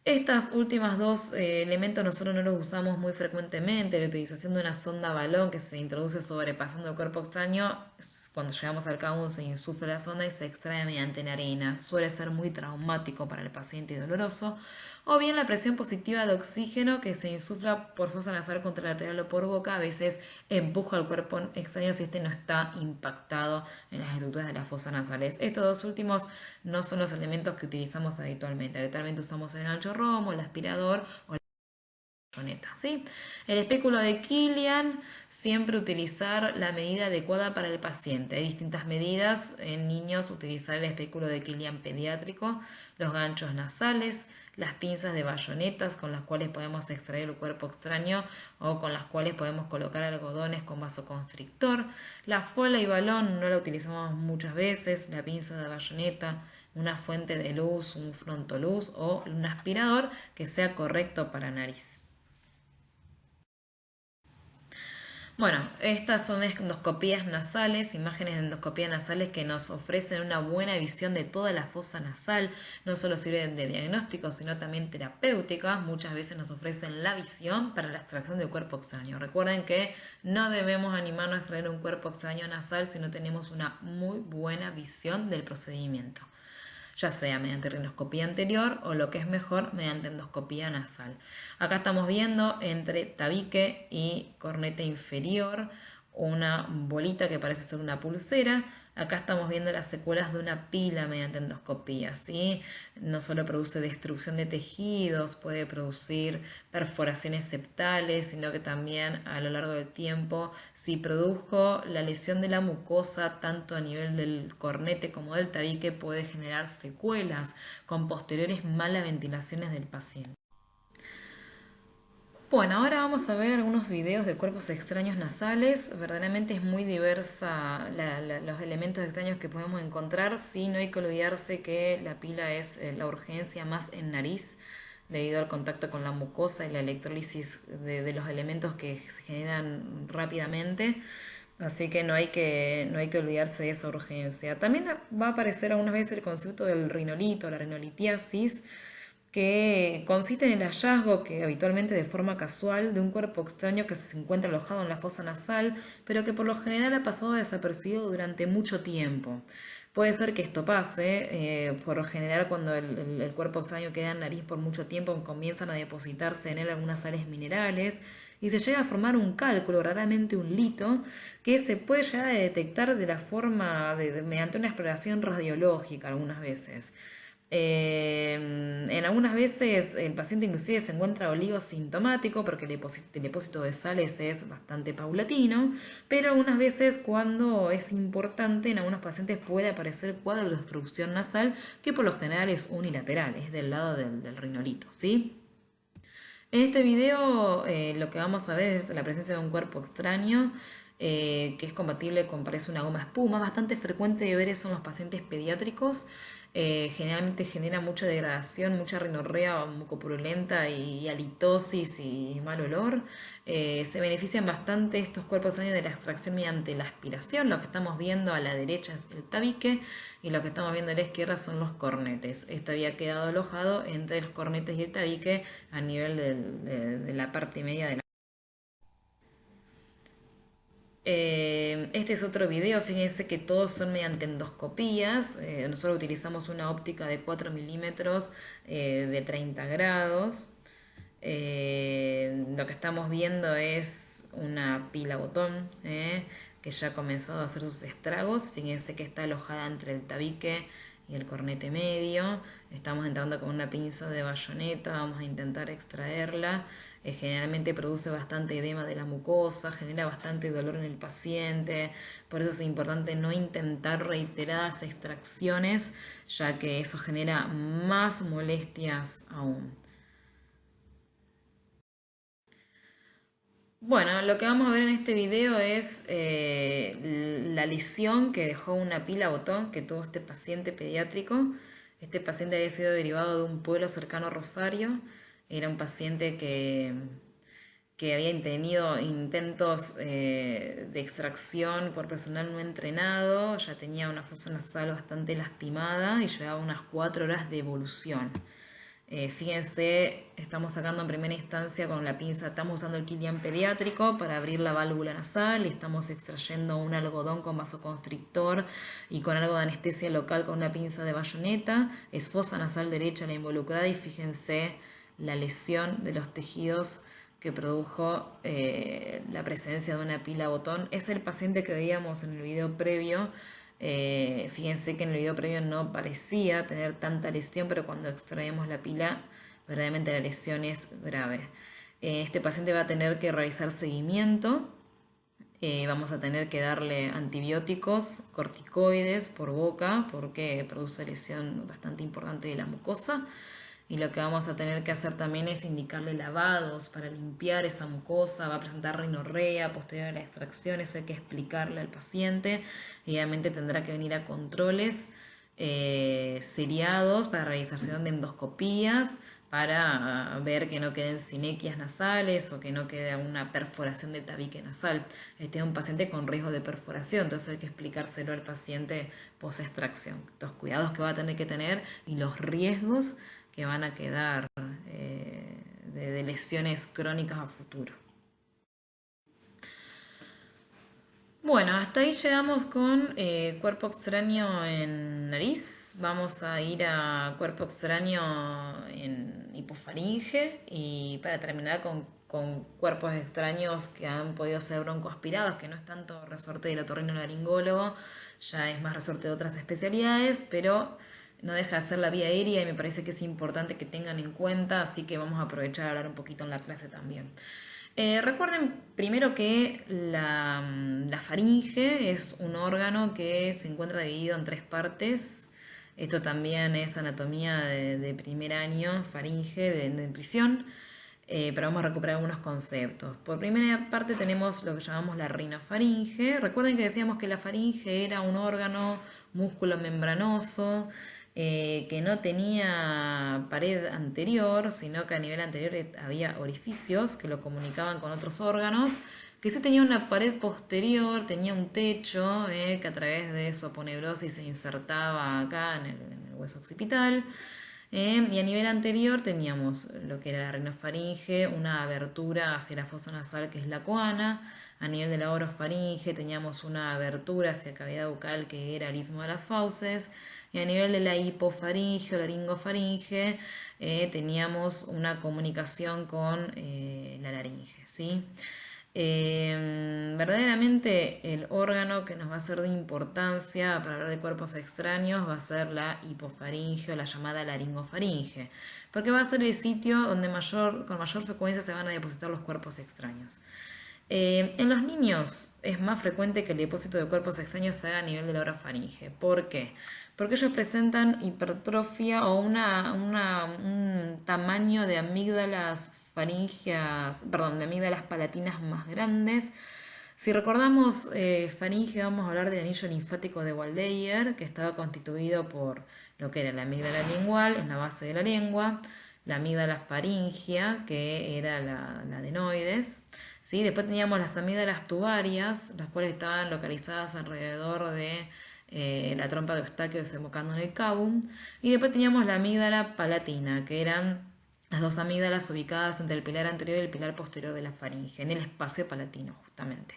Estas últimas dos elementos nosotros no los usamos muy frecuentemente. La utilización de una sonda balón que se introduce sobrepasando el cuerpo extraño, cuando llegamos al K1 se insufla la sonda y se extrae mediante la arena. Suele ser muy traumático para el paciente y doloroso. O bien la presión positiva de oxígeno que se insufla por fosa nasal contralateral o por boca, a veces empuja al cuerpo extraño si este no está impactado en las estructuras de las fosas nasales. Estos dos últimos no son los elementos que utilizamos habitualmente. Habitualmente usamos el gancho romo, el aspirador o la bayoneta, ¿sí? El espéculo de Killian, siempre utilizar la medida adecuada para el paciente. Hay distintas medidas. En niños utilizar el espéculo de Killian pediátrico, los ganchos nasales, las pinzas de bayonetas con las cuales podemos extraer el cuerpo extraño o con las cuales podemos colocar algodones con vasoconstrictor. La fola y balón no la utilizamos muchas veces, la pinza de bayoneta, una fuente de luz, un frontoluz o un aspirador que sea correcto para nariz. Bueno, estas son endoscopías nasales, imágenes de endoscopías nasales que nos ofrecen una buena visión de toda la fosa nasal. No solo sirven de diagnóstico, sino también terapéuticas. Muchas veces nos ofrecen la visión para la extracción de cuerpo extraño. Recuerden que no debemos animarnos a extraer un cuerpo extraño nasal si no tenemos una muy buena visión del procedimiento, ya sea mediante rinoscopía anterior o lo que es mejor mediante endoscopía nasal. Acá estamos viendo entre tabique y corneta inferior una bolita que parece ser una pulsera. Acá estamos viendo las secuelas de una pila mediante endoscopía, ¿sí? No solo produce destrucción de tejidos, puede producir perforaciones septales, sino que también a lo largo del tiempo, si produjo la lesión de la mucosa, tanto a nivel del cornete como del tabique, puede generar secuelas con posteriores malas ventilaciones del paciente. Bueno, ahora vamos a ver algunos videos de cuerpos extraños nasales. Verdaderamente es muy diversa los elementos extraños que podemos encontrar. Sí, no hay que olvidarse que la pila es la urgencia más en nariz debido al contacto con la mucosa y la electrólisis de los elementos que se generan rápidamente. Así que no hay que olvidarse de esa urgencia. También va a aparecer algunas veces el concepto del rinolito, la rinolitiasis, que consiste en el hallazgo, que habitualmente de forma casual, de un cuerpo extraño que se encuentra alojado en la fosa nasal, pero que por lo general ha pasado desapercibido durante mucho tiempo. Puede ser que esto pase, por lo general cuando el cuerpo extraño queda en nariz por mucho tiempo comienzan a depositarse en él algunas sales minerales y se llega a formar un cálculo, raramente un lito, que se puede llegar a detectar de la forma mediante una exploración radiológica algunas veces. En algunas veces el paciente inclusive se encuentra oligosintomático porque el depósito de sales es bastante paulatino, pero algunas veces cuando es importante en algunos pacientes puede aparecer cuadro de obstrucción nasal que por lo general es unilateral, es del lado del rinolito, ¿sí? En este video lo que vamos a ver es la presencia de un cuerpo extraño que es compatible con, parece una goma espuma, bastante frecuente de ver eso en los pacientes pediátricos. generalmente genera mucha degradación, mucha rinorrea mucopurulenta y halitosis y mal olor. Se benefician bastante estos cuerpos extraños de la extracción mediante la aspiración. Lo que estamos viendo a la derecha es el tabique y lo que estamos viendo a la izquierda son los cornetes. Este había quedado alojado entre los cornetes y el tabique a nivel de la parte media de la... Este es otro video, fíjense que todos son mediante endoscopías. Nosotros utilizamos una óptica de 4 milímetros de 30 grados. Lo que estamos viendo es una pila botón que ya ha comenzado a hacer sus estragos. Fíjense que está alojada entre el tabique y el cornete medio. Estamos entrando con una pinza de bayoneta, vamos a intentar extraerla. Generalmente produce bastante edema de la mucosa, genera bastante dolor en el paciente, por eso es importante no intentar reiteradas extracciones, ya que eso genera más molestias aún. Bueno, lo que vamos a ver en este video es la lesión que dejó una pila botón que tuvo este paciente pediátrico. Este paciente había sido derivado de un pueblo cercano a Rosario. Era un paciente que había tenido intentos de extracción por personal no entrenado, ya tenía una fosa nasal bastante lastimada y llevaba unas 4 horas de evolución. Fíjense, estamos sacando en primera instancia con la pinza, estamos usando el Kilian pediátrico para abrir la válvula nasal y estamos extrayendo un algodón con vasoconstrictor y con algo de anestesia local con una pinza de bayoneta. Es fosa nasal derecha la involucrada y fíjense la lesión de los tejidos que produjo la presencia de una pila botón. Es el paciente que veíamos en el video previo. Fíjense que en el video previo no parecía tener tanta lesión, pero cuando extraemos la pila, verdaderamente la lesión es grave. Este paciente va a tener que realizar seguimiento. Vamos a tener que darle antibióticos, corticoides por boca, porque produce lesión bastante importante de la mucosa. Y lo que vamos a tener que hacer también es indicarle lavados para limpiar esa mucosa. Va a presentar rinorrea posterior a la extracción, eso hay que explicarle al paciente. Y obviamente tendrá que venir a controles seriados para realización de endoscopías, para ver que no queden sinequias nasales o que no quede una perforación del tabique nasal. Este es un paciente con riesgo de perforación, entonces hay que explicárselo al paciente post-extracción. Los cuidados que va a tener que tener y los riesgos que van a quedar de lesiones crónicas a futuro. Bueno, hasta ahí llegamos con cuerpo extraño en nariz. Vamos a ir a cuerpo extraño en hipofaringe y para terminar con cuerpos extraños que han podido ser broncoaspirados, que no es tanto resorte del otorrinolaringólogo, ya es más resorte de otras especialidades, pero no deja de ser la vía aérea y me parece que es importante que tengan en cuenta, así que vamos a aprovechar a hablar un poquito en la clase también. Recuerden primero que la faringe es un órgano que se encuentra dividido en 3 partes. Esto también es anatomía de primer año, faringe, de nutrición. Pero vamos a recuperar algunos conceptos. Por primera parte tenemos lo que llamamos la rinofaringe. Recuerden que decíamos que la faringe era un órgano músculo membranoso que no tenía pared anterior, sino que a nivel anterior había orificios que lo comunicaban con otros órganos, que sí tenía una pared posterior, tenía un techo que a través de su aponeurosis se insertaba acá en el hueso occipital. Y a nivel anterior teníamos lo que era la rinofaringe, una abertura hacia la fosa nasal que es la coana. A nivel de la orofaringe teníamos una abertura hacia cavidad bucal que era el istmo de las fauces. Y a nivel de la hipofaringe o laringofaringe teníamos una comunicación con la laringe, ¿sí? Verdaderamente el órgano que nos va a ser de importancia para hablar de cuerpos extraños va a ser la hipofaringe o la llamada laringofaringe, porque va a ser el sitio donde con mayor frecuencia se van a depositar los cuerpos extraños. En los niños es más frecuente que el depósito de cuerpos extraños se haga a nivel de la orofaringe. ¿Por qué? Porque ellos presentan hipertrofia o un tamaño de amígdalas faringeas, perdón, de amígdalas palatinas más grandes. Si recordamos faringe, vamos a hablar del anillo linfático de Waldeyer, que estaba constituido por lo que era la amígdala lingual, en la base de la lengua, la amígdala faringea, que era la adenoides, ¿sí? Después teníamos las amígdalas tubarias, las cuales estaban localizadas alrededor de la trompa de Eustaquio desembocando en el cabum, y después teníamos la amígdala palatina, que eran las dos amígdalas ubicadas entre el pilar anterior y el pilar posterior de la faringe, en el espacio palatino justamente.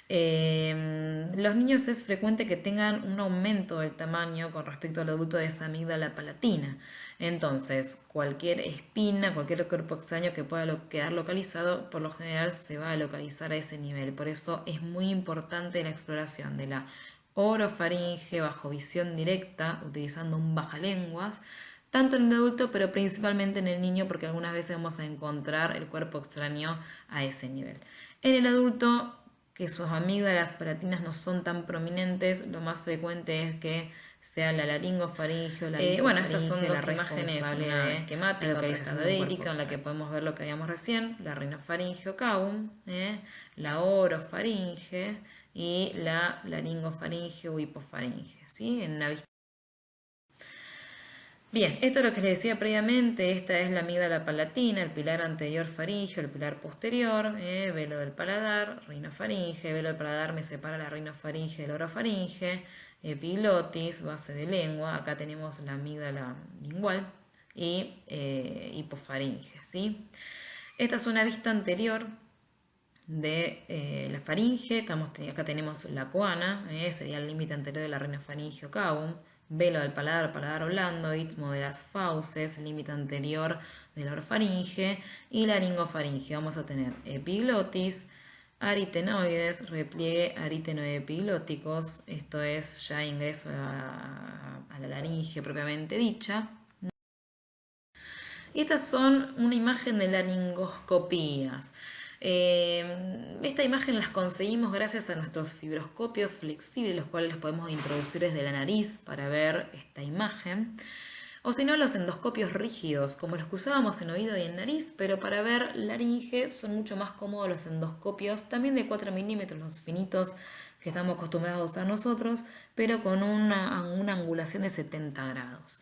Los niños es frecuente que tengan un aumento del tamaño con respecto al adulto de esa amígdala palatina. Entonces, cualquier espina, cualquier cuerpo extraño que pueda quedar localizado, por lo general se va a localizar a ese nivel. Por eso es muy importante la exploración de la orofaringe bajo visión directa, utilizando un bajalenguas, tanto en el adulto, pero principalmente en el niño, porque algunas veces vamos a encontrar el cuerpo extraño a ese nivel. En el adulto, que sus amígdalas palatinas no son tan prominentes, lo más frecuente es que sea la laringofaringe o la bueno, estas son dos imágenes, una esquemática, localización cadavérica, en la que podemos ver lo que habíamos recién, la rinofaringe o cabum, la orofaringe y la laringofaringe o hipofaringe, ¿sí? En una vista. Bien, esto es lo que les decía previamente, esta es la amígdala palatina, el pilar anterior faríngeo, el pilar posterior, velo del paladar, rinofaringe, velo del paladar me separa la rinofaringe del orofaringe, epiglotis, base de lengua, acá tenemos la amígdala lingual y hipofaringe, ¿sí? Esta es una vista anterior de la faringe, acá tenemos la coana, sería el límite anterior de la rinofaringe o cabum, velo del paladar, paladar blando, istmo de las fauces, límite anterior de la orofaringe y laringofaringe. Vamos a tener epiglotis, aritenoides, repliegue aritenoepiglóticos, esto es ya ingreso a la laringe propiamente dicha. Y estas son una imagen de laringoscopías. Esta imagen las conseguimos gracias a nuestros fibroscopios flexibles, los cuales los podemos introducir desde la nariz para ver esta imagen. O si no, los endoscopios rígidos, como los que usábamos en oído y en nariz, pero para ver laringe son mucho más cómodos los endoscopios, también de 4 milímetros, los finitos que estamos acostumbrados a usar nosotros, pero con una angulación de 70 grados.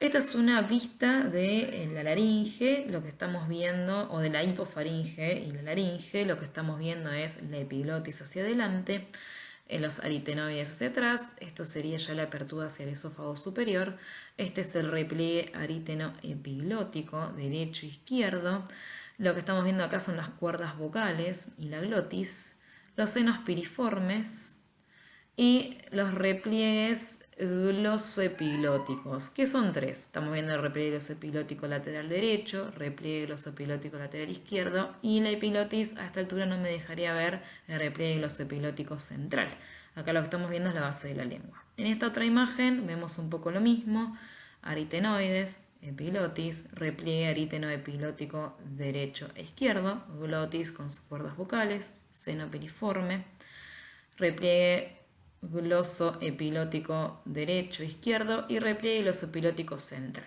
Esta es una vista de la laringe, lo que estamos viendo, o de la hipofaringe y la laringe, lo que estamos viendo es la epiglotis hacia adelante, los aritenoides hacia atrás, esto sería ya la apertura hacia el esófago superior, este es el repliegue aritenoepiglótico, derecho e izquierdo, lo que estamos viendo acá son las cuerdas vocales y la glotis, los senos piriformes y los repliegues glosoepiglóticos, que son tres. Estamos viendo el repliegue glosoepiglótico lateral derecho, repliegue glosoepiglótico lateral izquierdo y la epiglotis a esta altura no me dejaría ver el repliegue glosoepiglótico central. Acá lo que estamos viendo es la base de la lengua. En esta otra imagen vemos un poco lo mismo, aritenoides, epiglotis, repliegue aritenoepiglótico derecho e izquierdo, glotis con sus cuerdas vocales, seno piriforme, repliegue glosoepilótico derecho, izquierdo y repliegue glosoepilótico central.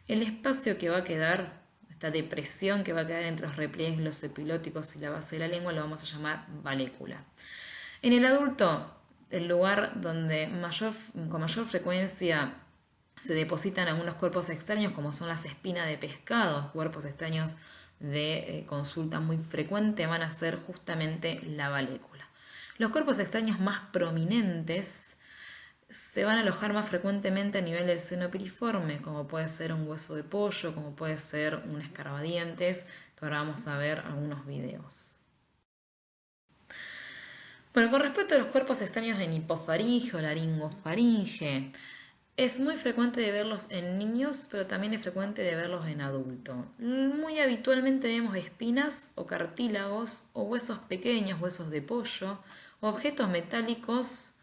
El espacio que va a quedar, esta depresión que va a quedar entre los repliegues glosoepilóticos y la base de la lengua lo vamos a llamar valécula. En el adulto, el lugar donde con mayor frecuencia se depositan algunos cuerpos extraños, como son las espinas de pescado, cuerpos extraños de consulta muy frecuente, van a ser justamente la valécula. Los cuerpos extraños más prominentes se van a alojar más frecuentemente a nivel del seno piriforme, como puede ser un hueso de pollo, como puede ser un escarbadientes, que ahora vamos a ver algunos videos. Bueno, con respecto a los cuerpos extraños en hipofaringe o laringofaringe, es muy frecuente de verlos en niños, pero también es frecuente de verlos en adultos. Muy habitualmente vemos espinas o cartílagos o huesos pequeños, huesos de pollo, objetos metálicos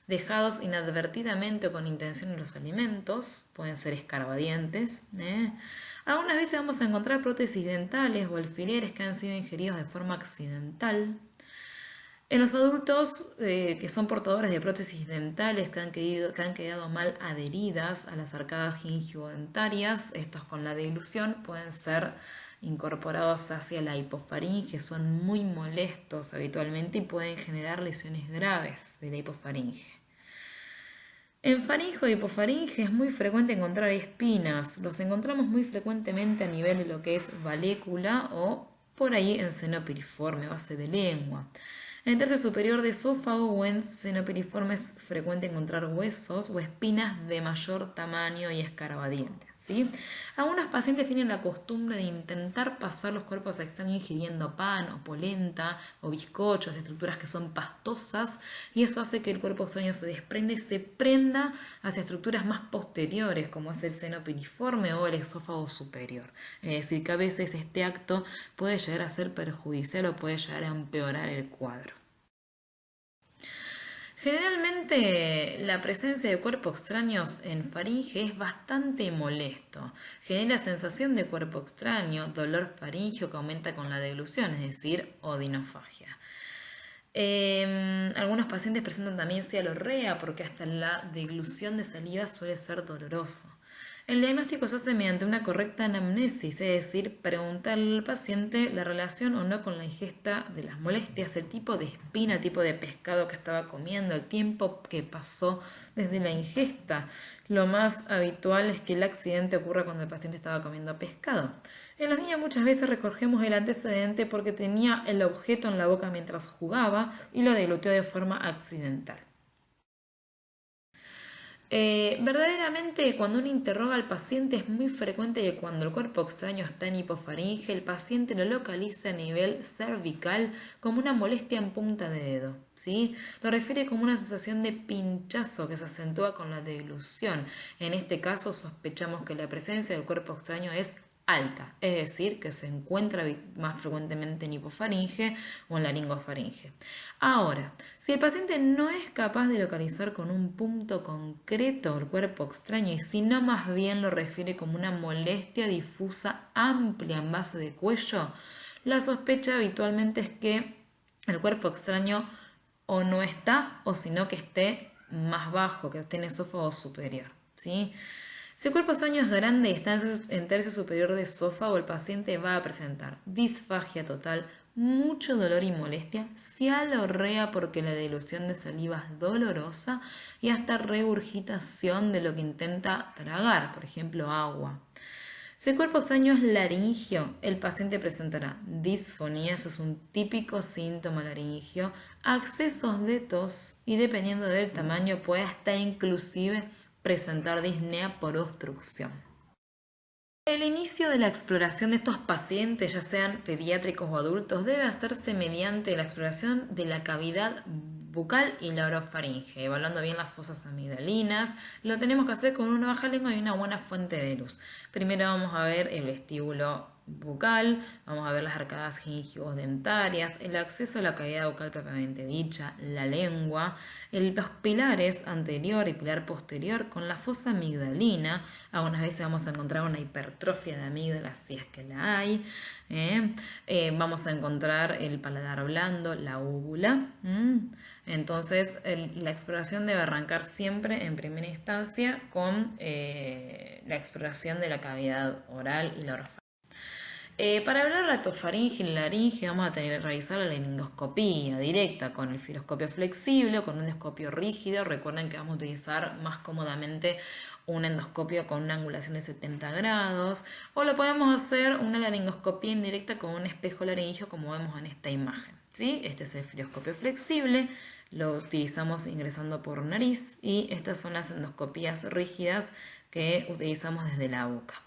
dejados inadvertidamente o con intención en los alimentos, pueden ser escarbadientes. Algunas veces vamos a encontrar prótesis dentales o alfileres que han sido ingeridos de forma accidental. En los adultos que son portadores de prótesis dentales que han quedado mal adheridas a las arcadas gingivodentarias, estos con la dilución pueden ser incorporados hacia la hipofaringe son muy molestos habitualmente y pueden generar lesiones graves de la hipofaringe. En faringe o hipofaringe es muy frecuente encontrar espinas. Los encontramos muy frecuentemente a nivel de lo que es valécula o por ahí en seno piriforme, base de lengua. En el tercio superior de esófago o en seno piriforme es frecuente encontrar huesos o espinas de mayor tamaño y escarbadientes, ¿sí? Algunos pacientes tienen la costumbre de intentar pasar los cuerpos extraños ingiriendo pan o polenta o bizcochos, estructuras que son pastosas, y eso hace que el cuerpo extraño se desprenda y se prenda hacia estructuras más posteriores, como es el seno piriforme o el esófago superior. Es decir, que a veces este acto puede llegar a ser perjudicial o puede llegar a empeorar el cuadro. Generalmente la presencia de cuerpos extraños en faringe es bastante molesto. Genera sensación de cuerpo extraño, dolor faríngeo que aumenta con la deglución, es decir, odinofagia. Algunos pacientes presentan también cialorrea porque hasta la deglución de saliva suele ser doloroso. El diagnóstico se hace mediante una correcta anamnesis, es decir, preguntarle al paciente la relación o no con la ingesta de las molestias, el tipo de espina, el tipo de pescado que estaba comiendo, el tiempo que pasó desde la ingesta. Lo más habitual es que el accidente ocurra cuando el paciente estaba comiendo pescado. En los niños muchas veces recogemos el antecedente porque tenía el objeto en la boca mientras jugaba y lo degluteó de forma accidental. Verdaderamente, cuando uno interroga al paciente es muy frecuente que cuando el cuerpo extraño está en hipofaringe, el paciente lo localiza a nivel cervical como una molestia en punta de dedo, ¿sí? Lo refiere como una sensación de pinchazo que se acentúa con la deglución. En este caso sospechamos que la presencia del cuerpo extraño es alta, es decir, que se encuentra más frecuentemente en hipofaringe o en laringofaringe. Ahora, si el paciente no es capaz de localizar con un punto concreto el cuerpo extraño y si no más bien lo refiere como una molestia difusa amplia en base de cuello, la sospecha habitualmente es que el cuerpo extraño o no está o sino que esté más bajo, que esté en esófago superior, ¿sí? Si el cuerpo extraño es grande y está en tercio superior de esófago, el paciente va a presentar disfagia total, mucho dolor y molestia, cialorrea porque la dilución de saliva es dolorosa y hasta regurgitación de lo que intenta tragar, por ejemplo, agua. Si el cuerpo extraño es laringio, el paciente presentará disfonía, eso es un típico síntoma laringio, accesos de tos y dependiendo del tamaño puede hasta inclusive presentar disnea por obstrucción. El inicio de la exploración de estos pacientes, ya sean pediátricos o adultos, debe hacerse mediante la exploración de la cavidad bucal y la orofaringe, evaluando bien las fosas amigdalinas. Lo tenemos que hacer con una baja lengua y una buena fuente de luz. Primero vamos a ver el vestíbulo bucal, vamos a ver las arcadas gingivos-dentarias, el acceso a la cavidad bucal propiamente dicha, la lengua, los pilares anterior y pilar posterior con la fosa amigdalina. Algunas veces vamos a encontrar una hipertrofia de amígdalas si es que la hay. Vamos a encontrar el paladar blando, la úvula. Entonces la exploración debe arrancar siempre en primera instancia con la exploración de la cavidad oral y la orofaringe. Para hablar de la hipofaringe y la laringe vamos a tener que realizar la laringoscopía directa con el filoscopio flexible o con un endoscopio rígido. Recuerden que vamos a utilizar más cómodamente un endoscopio con una angulación de 70 grados o lo podemos hacer una laringoscopía indirecta con un espejo laringio como vemos en esta imagen, ¿sí? Este es el filoscopio flexible, lo utilizamos ingresando por nariz y estas son las endoscopías rígidas que utilizamos desde la boca.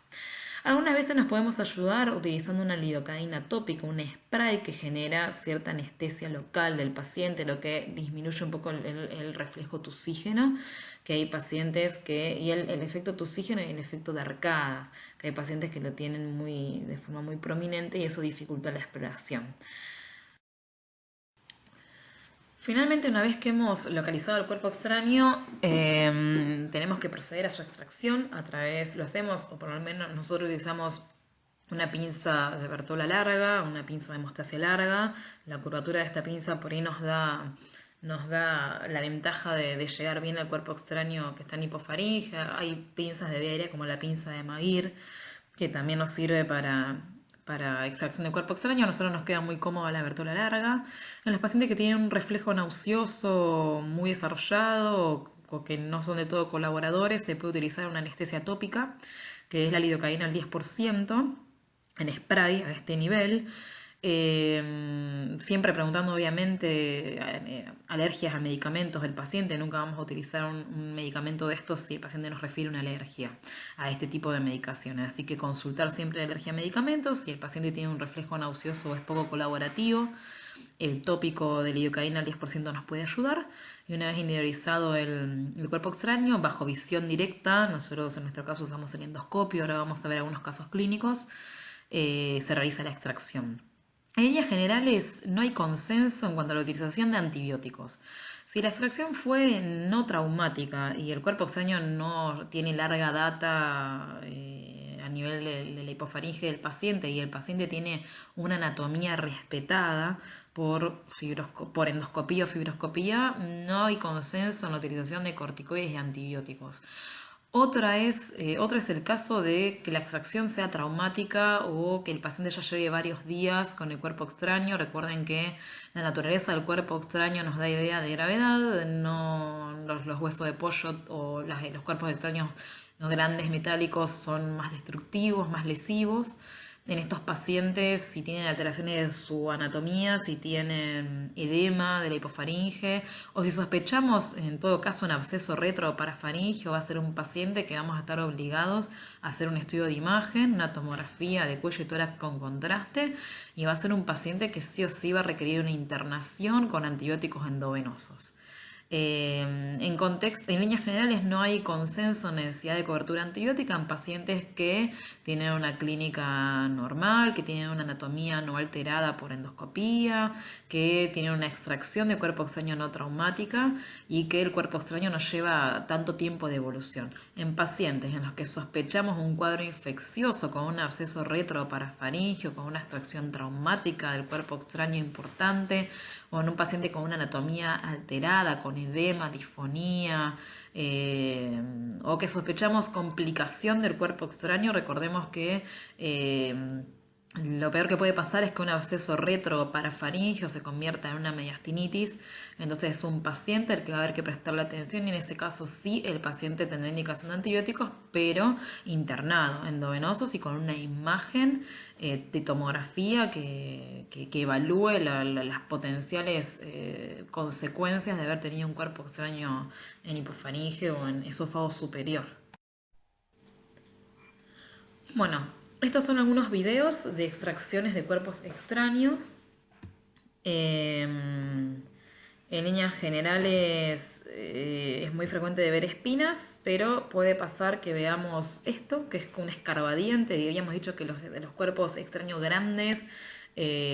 Algunas veces nos podemos ayudar utilizando una lidocaína tópica, un spray que genera cierta anestesia local del paciente, lo que disminuye un poco el reflejo tusígeno, que hay pacientes y el efecto tusígeno y el efecto de arcadas, que hay pacientes que lo tienen de forma muy prominente y eso dificulta la exploración. Finalmente, una vez que hemos localizado el cuerpo extraño, tenemos que proceder a su extracción lo hacemos, o por lo menos nosotros utilizamos una pinza de Bertola larga, una pinza de mostaza larga. La curvatura de esta pinza por ahí nos da la ventaja de llegar bien al cuerpo extraño que está en hipofaringe. Hay pinzas de vía aérea como la pinza de Magir, que también nos sirve para para extracción de cuerpo extraño. A nosotros nos queda muy cómoda la Bertola larga. En los pacientes que tienen un reflejo nauseoso muy desarrollado o que no son de todo colaboradores, se puede utilizar una anestesia tópica, que es la lidocaína al 10% en spray a este nivel. Siempre preguntando obviamente alergias a medicamentos del paciente. Nunca vamos a utilizar un medicamento de estos si el paciente nos refiere una alergia a este tipo de medicaciones. Así que consultar siempre la alergia a medicamentos. Si el paciente tiene un reflejo nauseoso o es poco colaborativo, el tópico de lidocaína al 10% nos puede ayudar. Y una vez individualizado el cuerpo extraño, bajo visión directa, nosotros en nuestro caso usamos el endoscopio, ahora vamos a ver algunos casos clínicos, se realiza la extracción. En líneas generales, no hay consenso en cuanto a la utilización de antibióticos. Si la extracción fue no traumática y el cuerpo extraño no tiene larga data a nivel de la hipofaringe del paciente y el paciente tiene una anatomía respetada por endoscopía o fibroscopía, no hay consenso en la utilización de corticoides y antibióticos. Otro es el caso de que la extracción sea traumática o que el paciente ya lleve varios días con el cuerpo extraño. Recuerden que la naturaleza del cuerpo extraño nos da idea de gravedad, no los huesos de pollo o los cuerpos extraños no grandes metálicos son más destructivos, más lesivos. En estos pacientes, si tienen alteraciones de su anatomía, si tienen edema de la hipofaringe o si sospechamos en todo caso un absceso retroparafaringeo, va a ser un paciente que vamos a estar obligados a hacer un estudio de imagen, una tomografía de cuello y tórax con contraste, y va a ser un paciente que sí o sí va a requerir una internación con antibióticos endovenosos. En líneas generales no hay consenso en necesidad de cobertura antibiótica en pacientes que tienen una clínica normal, que tienen una anatomía no alterada por endoscopía, que tienen una extracción de cuerpo extraño no traumática y que el cuerpo extraño no lleva tanto tiempo de evolución. En pacientes en los que sospechamos un cuadro infeccioso con un absceso retroparafaringeo, con una extracción traumática del cuerpo extraño importante, o en un paciente con una anatomía alterada, con edema, disfonía, o que sospechamos complicación del cuerpo extraño, recordemos que lo peor que puede pasar es que un absceso retroparafaringeo se convierta en una mediastinitis. Entonces es un paciente al que va a haber que prestarle atención y en ese caso sí el paciente tendrá indicación de antibióticos, pero internado, endovenosos y con una imagen de tomografía que evalúe las potenciales consecuencias de haber tenido un cuerpo extraño en hipofaringe o en esófago superior. Bueno, estos son algunos videos de extracciones de cuerpos extraños. En líneas generales es muy frecuente de ver espinas, pero puede pasar que veamos esto, que es un escarbadiente. Y habíamos dicho que de los cuerpos extraños grandes,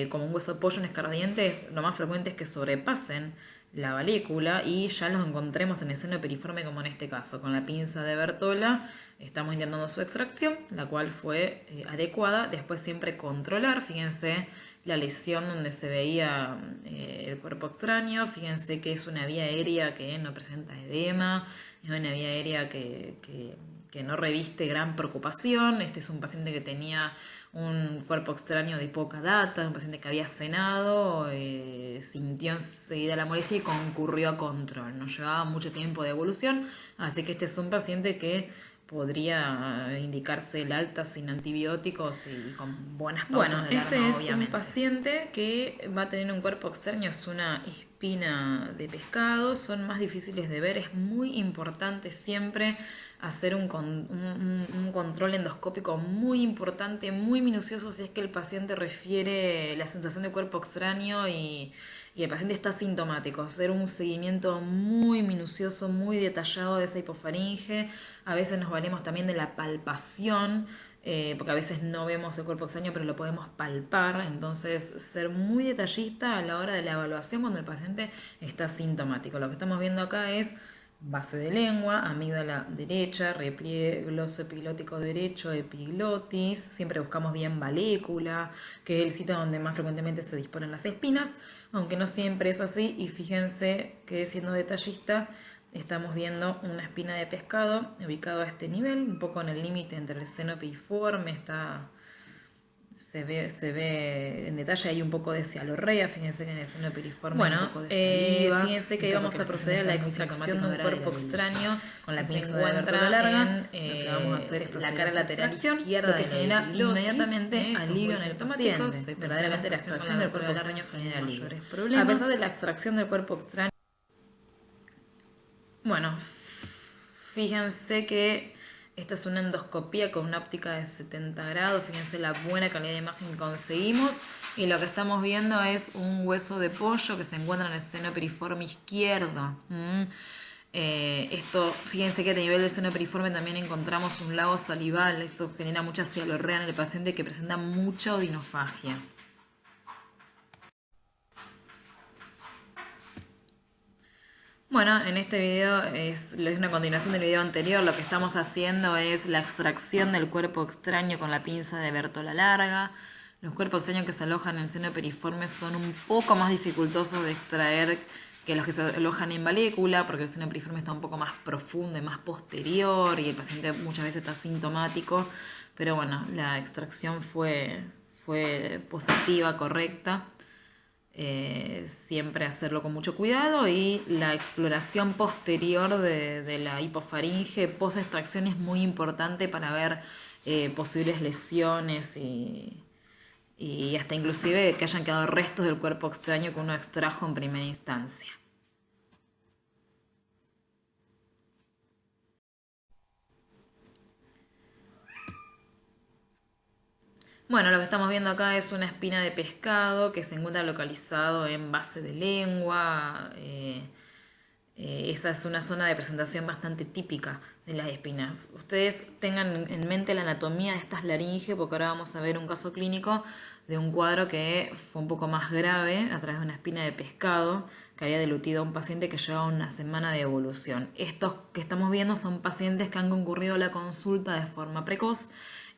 como un hueso de pollo, un escarbadiente, lo más frecuente es que sobrepasen la valécula y ya los encontremos en el seno periforme, como en este caso. Con la pinza de Bertola estamos intentando su extracción, la cual fue adecuada. Después siempre controlar, fíjense la lesión donde se veía el cuerpo extraño. Fíjense que es una vía aérea que no presenta edema, es una vía aérea que no reviste gran preocupación. Este es un paciente que tenía un cuerpo extraño de poca data, un paciente que había cenado, sintió enseguida la molestia y concurrió a control. No llevaba mucho tiempo de evolución, así que este es un paciente que podría indicarse el alta sin antibióticos y con buenas pautas de alarma, es obviamente. Un paciente que va a tener un cuerpo extraño, es una espina de pescado, son más difíciles de ver, es muy importante siempre hacer un control endoscópico muy importante, muy minucioso si es que el paciente refiere la sensación de cuerpo extraño y el paciente está sintomático. Hacer un seguimiento muy minucioso, muy detallado de esa hipofaringe. A veces nos valemos también de la palpación, porque a veces no vemos el cuerpo extraño, pero lo podemos palpar. Entonces, ser muy detallista a la hora de la evaluación cuando el paciente está sintomático. Lo que estamos viendo acá es base de lengua, amígdala derecha, repliegue glosoepiglotico derecho, epiglotis. Siempre buscamos bien valécula, que es el sitio donde más frecuentemente se disponen las espinas, aunque no siempre es así. Y fíjense que siendo detallista estamos viendo una espina de pescado ubicado a este nivel, un poco en el límite entre el seno piriforme, está se ve en detalle, hay un poco de cialorrea, fíjense que en el seno piriforme Bueno, hay un poco de saliva. fíjense que Esto vamos porque a la proceder a paciente la está muy extracción sintomática de un ahora de la cuerpo evolución. extraño Con la que se pinza de Bertola encuentra larga, en lo que vamos a hacer es la proceder a cara su lateral extracción, izquierda lo que de la genera epilotis. inmediatamente Esto es alivio muy en el sintomático. paciente. Se procede a Verdaderamente la extracción del cuerpo larga extraño sin genera alivio. mayores A problemas. pesar de la extracción del cuerpo extraño, bueno, fíjense que esta es una endoscopía con una óptica de 70 grados. Fíjense la buena calidad de imagen que conseguimos. Y lo que estamos viendo es un hueso de pollo que se encuentra en el seno piriforme izquierdo. Esto, fíjense que a nivel del seno piriforme también encontramos un lago salival. Esto genera mucha cialorrea en el paciente que presenta mucha odinofagia. Bueno, en este video es una continuación del video anterior. Lo que estamos haciendo es la extracción del cuerpo extraño con la pinza de Bertola larga. Los cuerpos extraños que se alojan en el seno piriforme son un poco más dificultosos de extraer que los que se alojan en valécula, porque el seno piriforme está un poco más profundo y más posterior y el paciente muchas veces está sintomático. Pero bueno, la extracción fue positiva, correcta. Siempre hacerlo con mucho cuidado y la exploración posterior de la hipofaringe post extracción es muy importante para ver posibles lesiones y hasta inclusive que hayan quedado restos del cuerpo extraño que uno extrajo en primera instancia. Bueno, lo que estamos viendo acá es una espina de pescado que se encuentra localizado en base de lengua. Esa es una zona de presentación bastante típica de las espinas. Ustedes tengan en mente la anatomía de estas laringes, porque ahora vamos a ver un caso clínico de un cuadro que fue un poco más grave a través de una espina de pescado que había delutido a un paciente que llevaba una semana de evolución. Estos que estamos viendo son pacientes que han concurrido a la consulta de forma precoz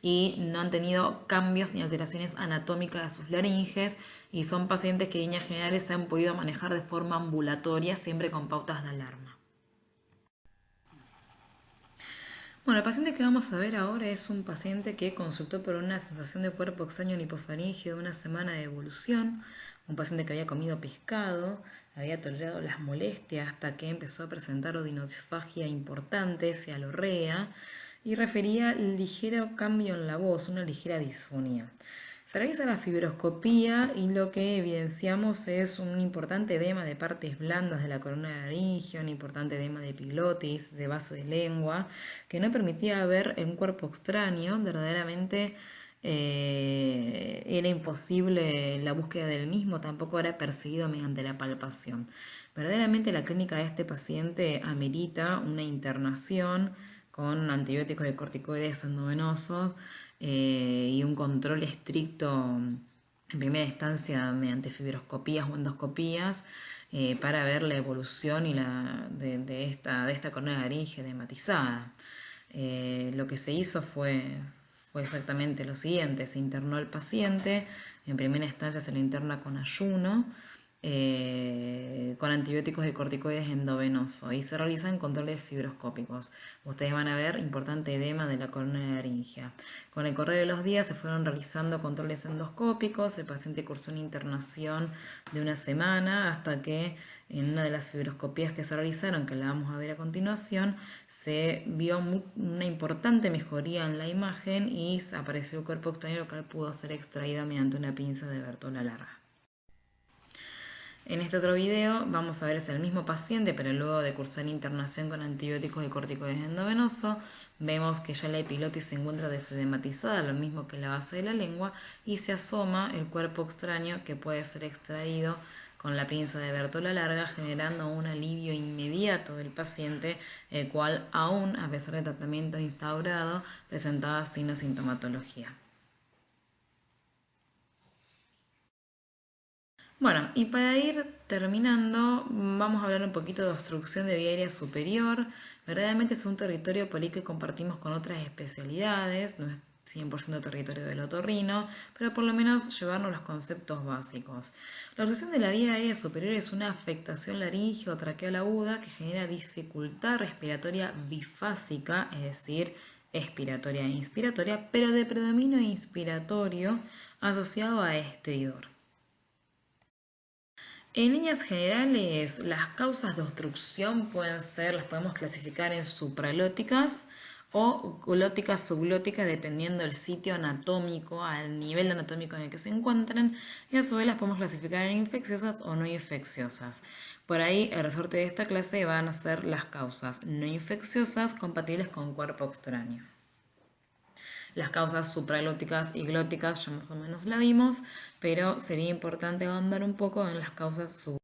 y no han tenido cambios ni alteraciones anatómicas de sus laringes y son pacientes que en líneas generales se han podido manejar de forma ambulatoria siempre con pautas de alarma. Bueno, el paciente que vamos a ver ahora es un paciente que consultó por una sensación de cuerpo extraño en hipofaringe de una semana de evolución, un paciente que había comido pescado, había tolerado las molestias hasta que empezó a presentar odinofagia importante, cialorrea, y refería ligero cambio en la voz, una ligera disfonía. Se realiza la fibroscopía y lo que evidenciamos es un importante edema de partes blandas de la corona de laringe, un importante edema de epilotis, de base de lengua, que no permitía ver un cuerpo extraño. Verdaderamente era imposible la búsqueda del mismo, tampoco era perseguido mediante la palpación. Verdaderamente la clínica de este paciente amerita una internación con antibióticos y corticoides endovenosos y un control estricto en primera instancia mediante fibroscopías o endoscopías para ver la evolución de esta corona laringe edematizada. Lo que se hizo fue exactamente lo siguiente: se internó al paciente, en primera instancia se lo interna con ayuno, con antibióticos y corticoides endovenoso y se realizan controles fibroscópicos. Ustedes van a ver importante edema de la corona laringea. Con el correr de los días se fueron realizando controles endoscópicos, el paciente cursó una internación de una semana hasta que en una de las fibroscopías que se realizaron, que la vamos a ver a continuación, se vio una importante mejoría en la imagen y apareció el cuerpo extraño, lo cual pudo ser extraída mediante una pinza de Bertola larga. En este otro video vamos a ver es el mismo paciente, pero luego de cursar internación con antibióticos y corticoides endovenoso, vemos que ya la epilotis se encuentra desedematizada, lo mismo que la base de la lengua, y se asoma el cuerpo extraño que puede ser extraído con la pinza de Bertola larga, generando un alivio inmediato del paciente, el cual aún, a pesar del tratamiento instaurado, presentaba signos de sintomatología. Bueno, y para ir terminando, vamos a hablar un poquito de obstrucción de vía aérea superior. Verdaderamente es un territorio por ahí que compartimos con otras especialidades, no es 100% territorio del otorrino, pero por lo menos llevarnos los conceptos básicos. La obstrucción de la vía aérea superior es una afectación laríngea o traqueal aguda que genera dificultad respiratoria bifásica, es decir, expiratoria e inspiratoria, pero de predominio inspiratorio asociado a estridor. En líneas generales, las causas de obstrucción las podemos clasificar en supralóticas o glóticas, subglóticas, dependiendo del sitio anatómico, al nivel anatómico en el que se encuentran, y a su vez las podemos clasificar en infecciosas o no infecciosas. Por ahí, el resorte de esta clase van a ser las causas no infecciosas compatibles con cuerpo extraño. Las causas supraglóticas y glóticas ya más o menos la vimos, pero sería importante ahondar un poco en las causas supraglóticas.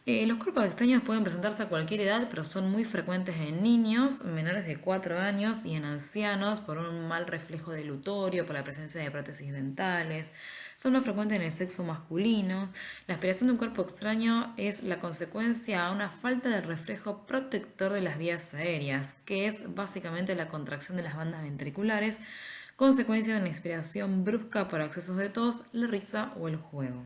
Los cuerpos extraños pueden presentarse a cualquier edad, pero son muy frecuentes en niños menores de 4 años y en ancianos por un mal reflejo del utorio, por la presencia de prótesis dentales. Son más frecuentes en el sexo masculino. La aspiración de un cuerpo extraño es la consecuencia a una falta de reflejo protector de las vías aéreas, que es básicamente la contracción de las bandas ventriculares, consecuencia de una inspiración brusca por accesos de tos, la risa o el juego.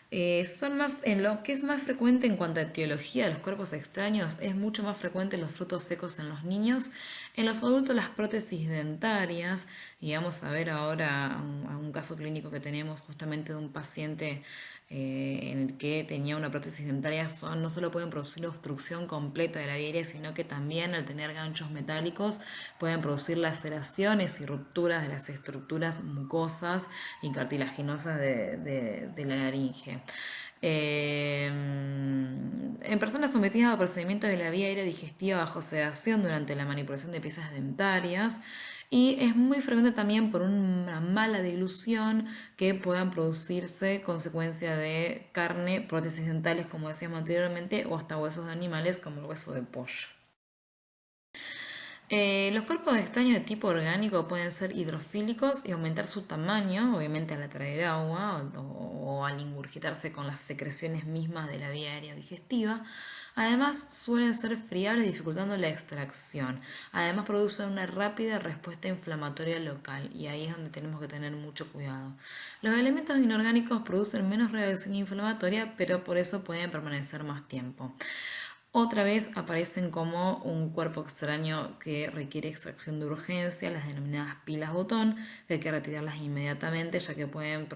En lo que es más frecuente en cuanto a etiología de los cuerpos extraños, es mucho más frecuente los frutos secos en los niños, en los adultos las prótesis dentarias, y vamos a ver ahora a un caso clínico que tenemos justamente de un paciente en el que tenía una prótesis dentaria, no solo pueden producir obstrucción completa de la vía aérea, sino que también al tener ganchos metálicos pueden producir laceraciones y rupturas de las estructuras mucosas y cartilaginosas de la laringe. En personas sometidas a procedimientos de la vía aérea digestiva bajo sedación durante la manipulación de piezas dentarias, y es muy frecuente también por una mala dilución que puedan producirse consecuencia de carne, prótesis dentales como decíamos anteriormente, o hasta huesos de animales como el hueso de pollo. Los cuerpos extraños de tipo orgánico pueden ser hidrofílicos y aumentar su tamaño, obviamente al atraer agua o al ingurgitarse con las secreciones mismas de la vía aérea digestiva. Además, suelen ser friables dificultando la extracción. Además, producen una rápida respuesta inflamatoria local, y ahí es donde tenemos que tener mucho cuidado. Los elementos inorgánicos producen menos reacción inflamatoria, pero por eso pueden permanecer más tiempo. Otra vez aparecen como un cuerpo extraño que requiere extracción de urgencia, las denominadas pilas botón, que hay que retirarlas inmediatamente ya que pueden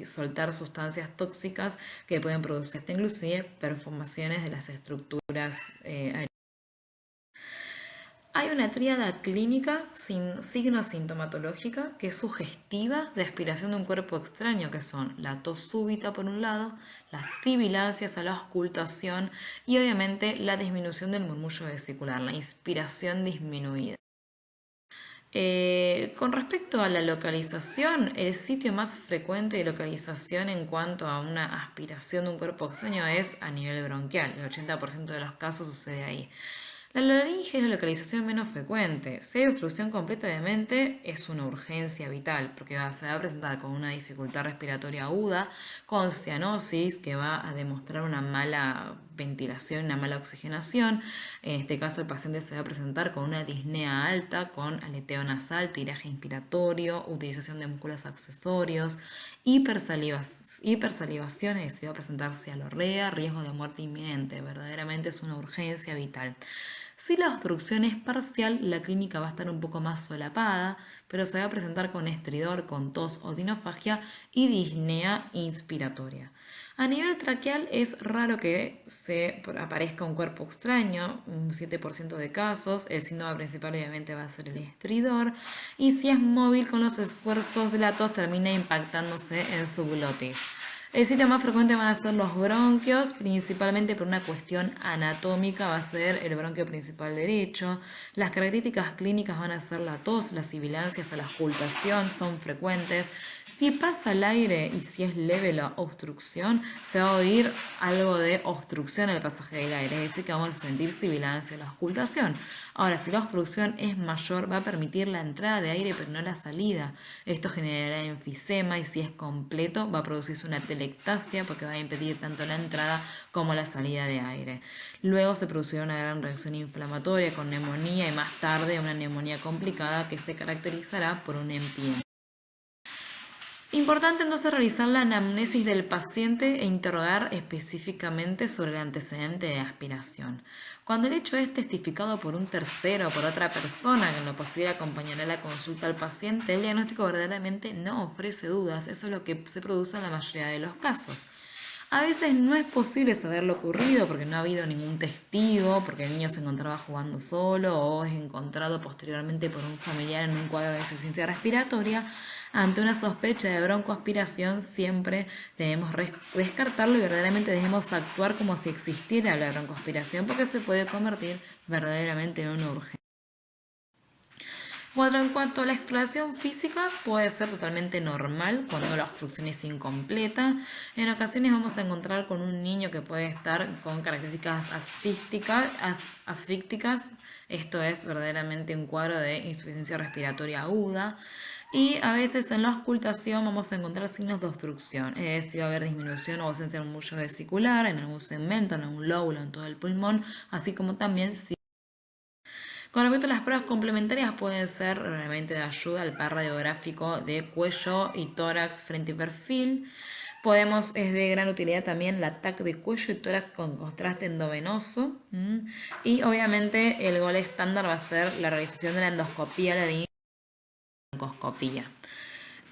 soltar sustancias tóxicas que pueden producir hasta inclusive perforaciones de las estructuras aéreas. Hay una tríada clínica signo-sintomatológica que es sugestiva de aspiración de un cuerpo extraño, que son la tos súbita por un lado, las sibilancias a la auscultación y obviamente la disminución del murmullo vesicular, la inspiración disminuida. Con respecto a la localización, el sitio más frecuente de localización en cuanto a una aspiración de un cuerpo extraño es a nivel bronquial. El 80% de los casos sucede ahí. La laringe es la localización menos frecuente. Si hay obstrucción completa, obviamente, es una urgencia vital, porque se va a presentar con una dificultad respiratoria aguda, con cianosis, que va a demostrar una mala ventilación, una mala oxigenación. En este caso, el paciente se va a presentar con una disnea alta, con aleteo nasal, tiraje inspiratorio, utilización de músculos accesorios, hipersalivación, es decir, va a presentar cialorrea, riesgo de muerte inminente. Verdaderamente es una urgencia vital. Si la obstrucción es parcial, la clínica va a estar un poco más solapada, pero se va a presentar con estridor, con tos o dinofagia y disnea inspiratoria. A nivel traqueal es raro que se aparezca un cuerpo extraño, un 7% de casos. El síntoma principal obviamente va a ser el estridor, y si es móvil con los esfuerzos de la tos termina impactándose en su glotis. El sitio más frecuente van a ser los bronquios, principalmente por una cuestión anatómica, va a ser el bronquio principal derecho. Las características clínicas van a ser la tos, las sibilancias a la auscultación son frecuentes. Si pasa el aire y si es leve la obstrucción, se va a oír algo de obstrucción al pasaje del aire, es decir, que vamos a sentir sibilancia a la auscultación. Ahora, si la obstrucción es mayor, va a permitir la entrada de aire pero no la salida. Esto generará enfisema, y si es completo va a producirse una telectasia porque va a impedir tanto la entrada como la salida de aire. Luego se producirá una gran reacción inflamatoria con neumonía y más tarde una neumonía complicada que se caracterizará por un empiema. Importante entonces realizar la anamnesis del paciente e interrogar específicamente sobre el antecedente de aspiración. Cuando el hecho es testificado por un tercero o por otra persona que en lo posible acompañará la consulta al paciente, el diagnóstico verdaderamente no ofrece dudas. Eso es lo que se produce en la mayoría de los casos. A veces no es posible saber lo ocurrido porque no ha habido ningún testigo, porque el niño se encontraba jugando solo o es encontrado posteriormente por un familiar en un cuadro de insuficiencia respiratoria. Ante una sospecha de broncoaspiración siempre debemos descartarlo y verdaderamente debemos actuar como si existiera la broncoaspiración porque se puede convertir verdaderamente en una urgencia. Bueno, en cuanto a la exploración física, puede ser totalmente normal cuando la obstrucción es incompleta. En ocasiones vamos a encontrar con un niño que puede estar con características asfícticas. Esto es verdaderamente un cuadro de insuficiencia respiratoria aguda. Y a veces en la auscultación vamos a encontrar signos de obstrucción, es decir, va a haber disminución o ausencia de un bulbo vesicular en algún segmento, en algún lóbulo, en todo el pulmón, así como también con respecto a las pruebas complementarias pueden ser realmente de ayuda el par radiográfico de cuello y tórax frente y perfil. Es de gran utilidad también la TAC de cuello y tórax con contraste endovenoso. Y obviamente el gol estándar va a ser la realización de la endoscopía, la broncoscopía.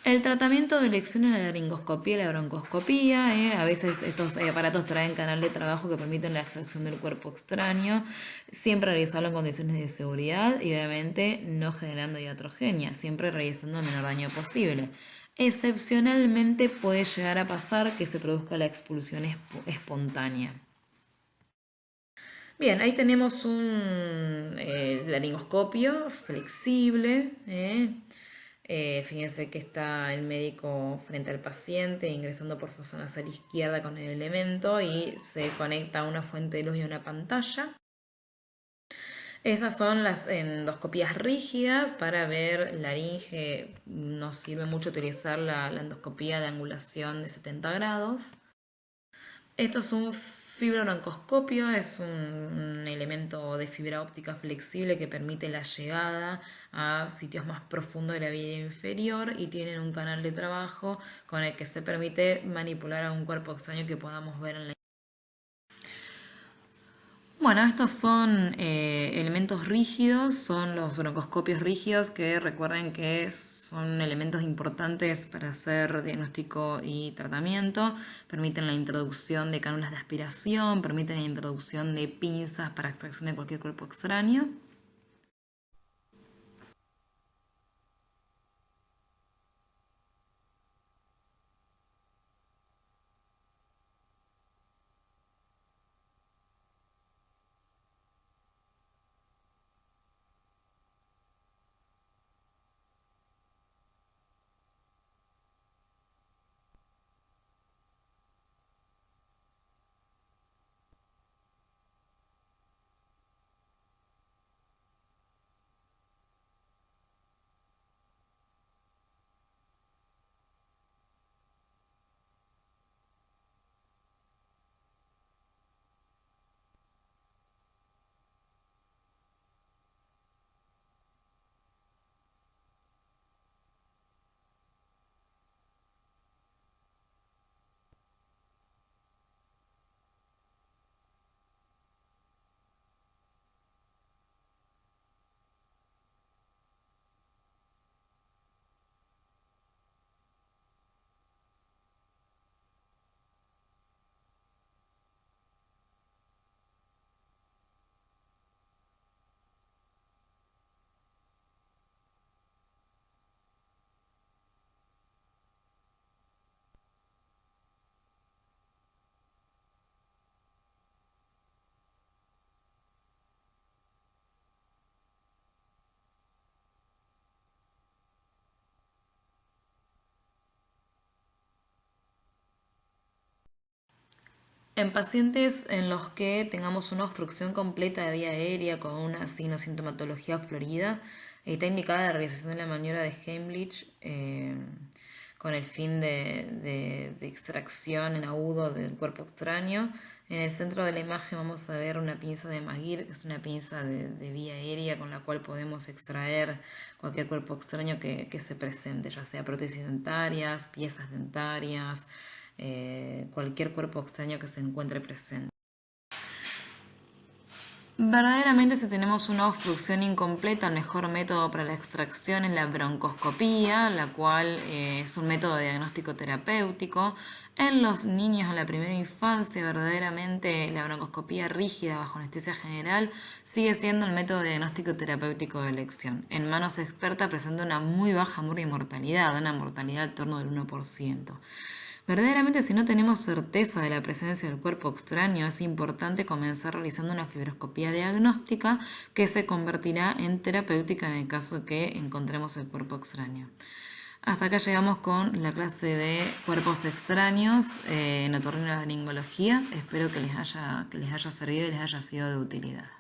El tratamiento de elección de la laringoscopía y la broncoscopía, a veces estos aparatos traen canal de trabajo que permiten la extracción del cuerpo extraño, siempre realizarlo en condiciones de seguridad y obviamente no generando iatrogenia, siempre realizando el menor daño posible. Excepcionalmente puede llegar a pasar que se produzca la expulsión espontánea. Bien, ahí tenemos un laringoscopio flexible. Fíjense que está el médico frente al paciente ingresando por fosa nasal izquierda con el elemento y se conecta a una fuente de luz y a una pantalla. Esas son las endoscopías rígidas. Para ver laringe nos sirve mucho utilizar la endoscopía de angulación de 70 grados. Esto es un fibrobroncoscopio, es un elemento de fibra óptica flexible que permite la llegada a sitios más profundos de la vía inferior y tienen un canal de trabajo con el que se permite manipular a un cuerpo extraño que podamos ver en la. Bueno, estos son elementos rígidos, son los broncoscopios rígidos que recuerden que son elementos importantes para hacer diagnóstico y tratamiento, permiten la introducción de cánulas de aspiración, permiten la introducción de pinzas para extracción de cualquier cuerpo extraño. En pacientes en los que tengamos una obstrucción completa de vía aérea con una sintomatología florida, está indicada la realización de la maniobra de Heimlich con el fin de extracción en agudo del cuerpo extraño. En el centro de la imagen vamos a ver una pinza de Magir, que es una pinza de vía aérea con la cual podemos extraer cualquier cuerpo extraño que se presente, ya sea prótesis dentarias, piezas dentarias, cualquier cuerpo extraño que se encuentre presente. Verdaderamente, si tenemos una obstrucción incompleta, el mejor método para la extracción es la broncoscopía, la cual es un método de diagnóstico terapéutico. En los niños en la primera infancia, verdaderamente la broncoscopía rígida bajo anestesia general sigue siendo el método de diagnóstico terapéutico de elección. En manos expertas presenta una muy baja mortalidad, una mortalidad en torno del 1%. Verdaderamente, si no tenemos certeza de la presencia del cuerpo extraño, es importante comenzar realizando una fibroscopía diagnóstica que se convertirá en terapéutica en el caso que encontremos el cuerpo extraño. Hasta acá llegamos con la clase de cuerpos extraños en otorrinolaringología. Espero que les haya servido y les haya sido de utilidad.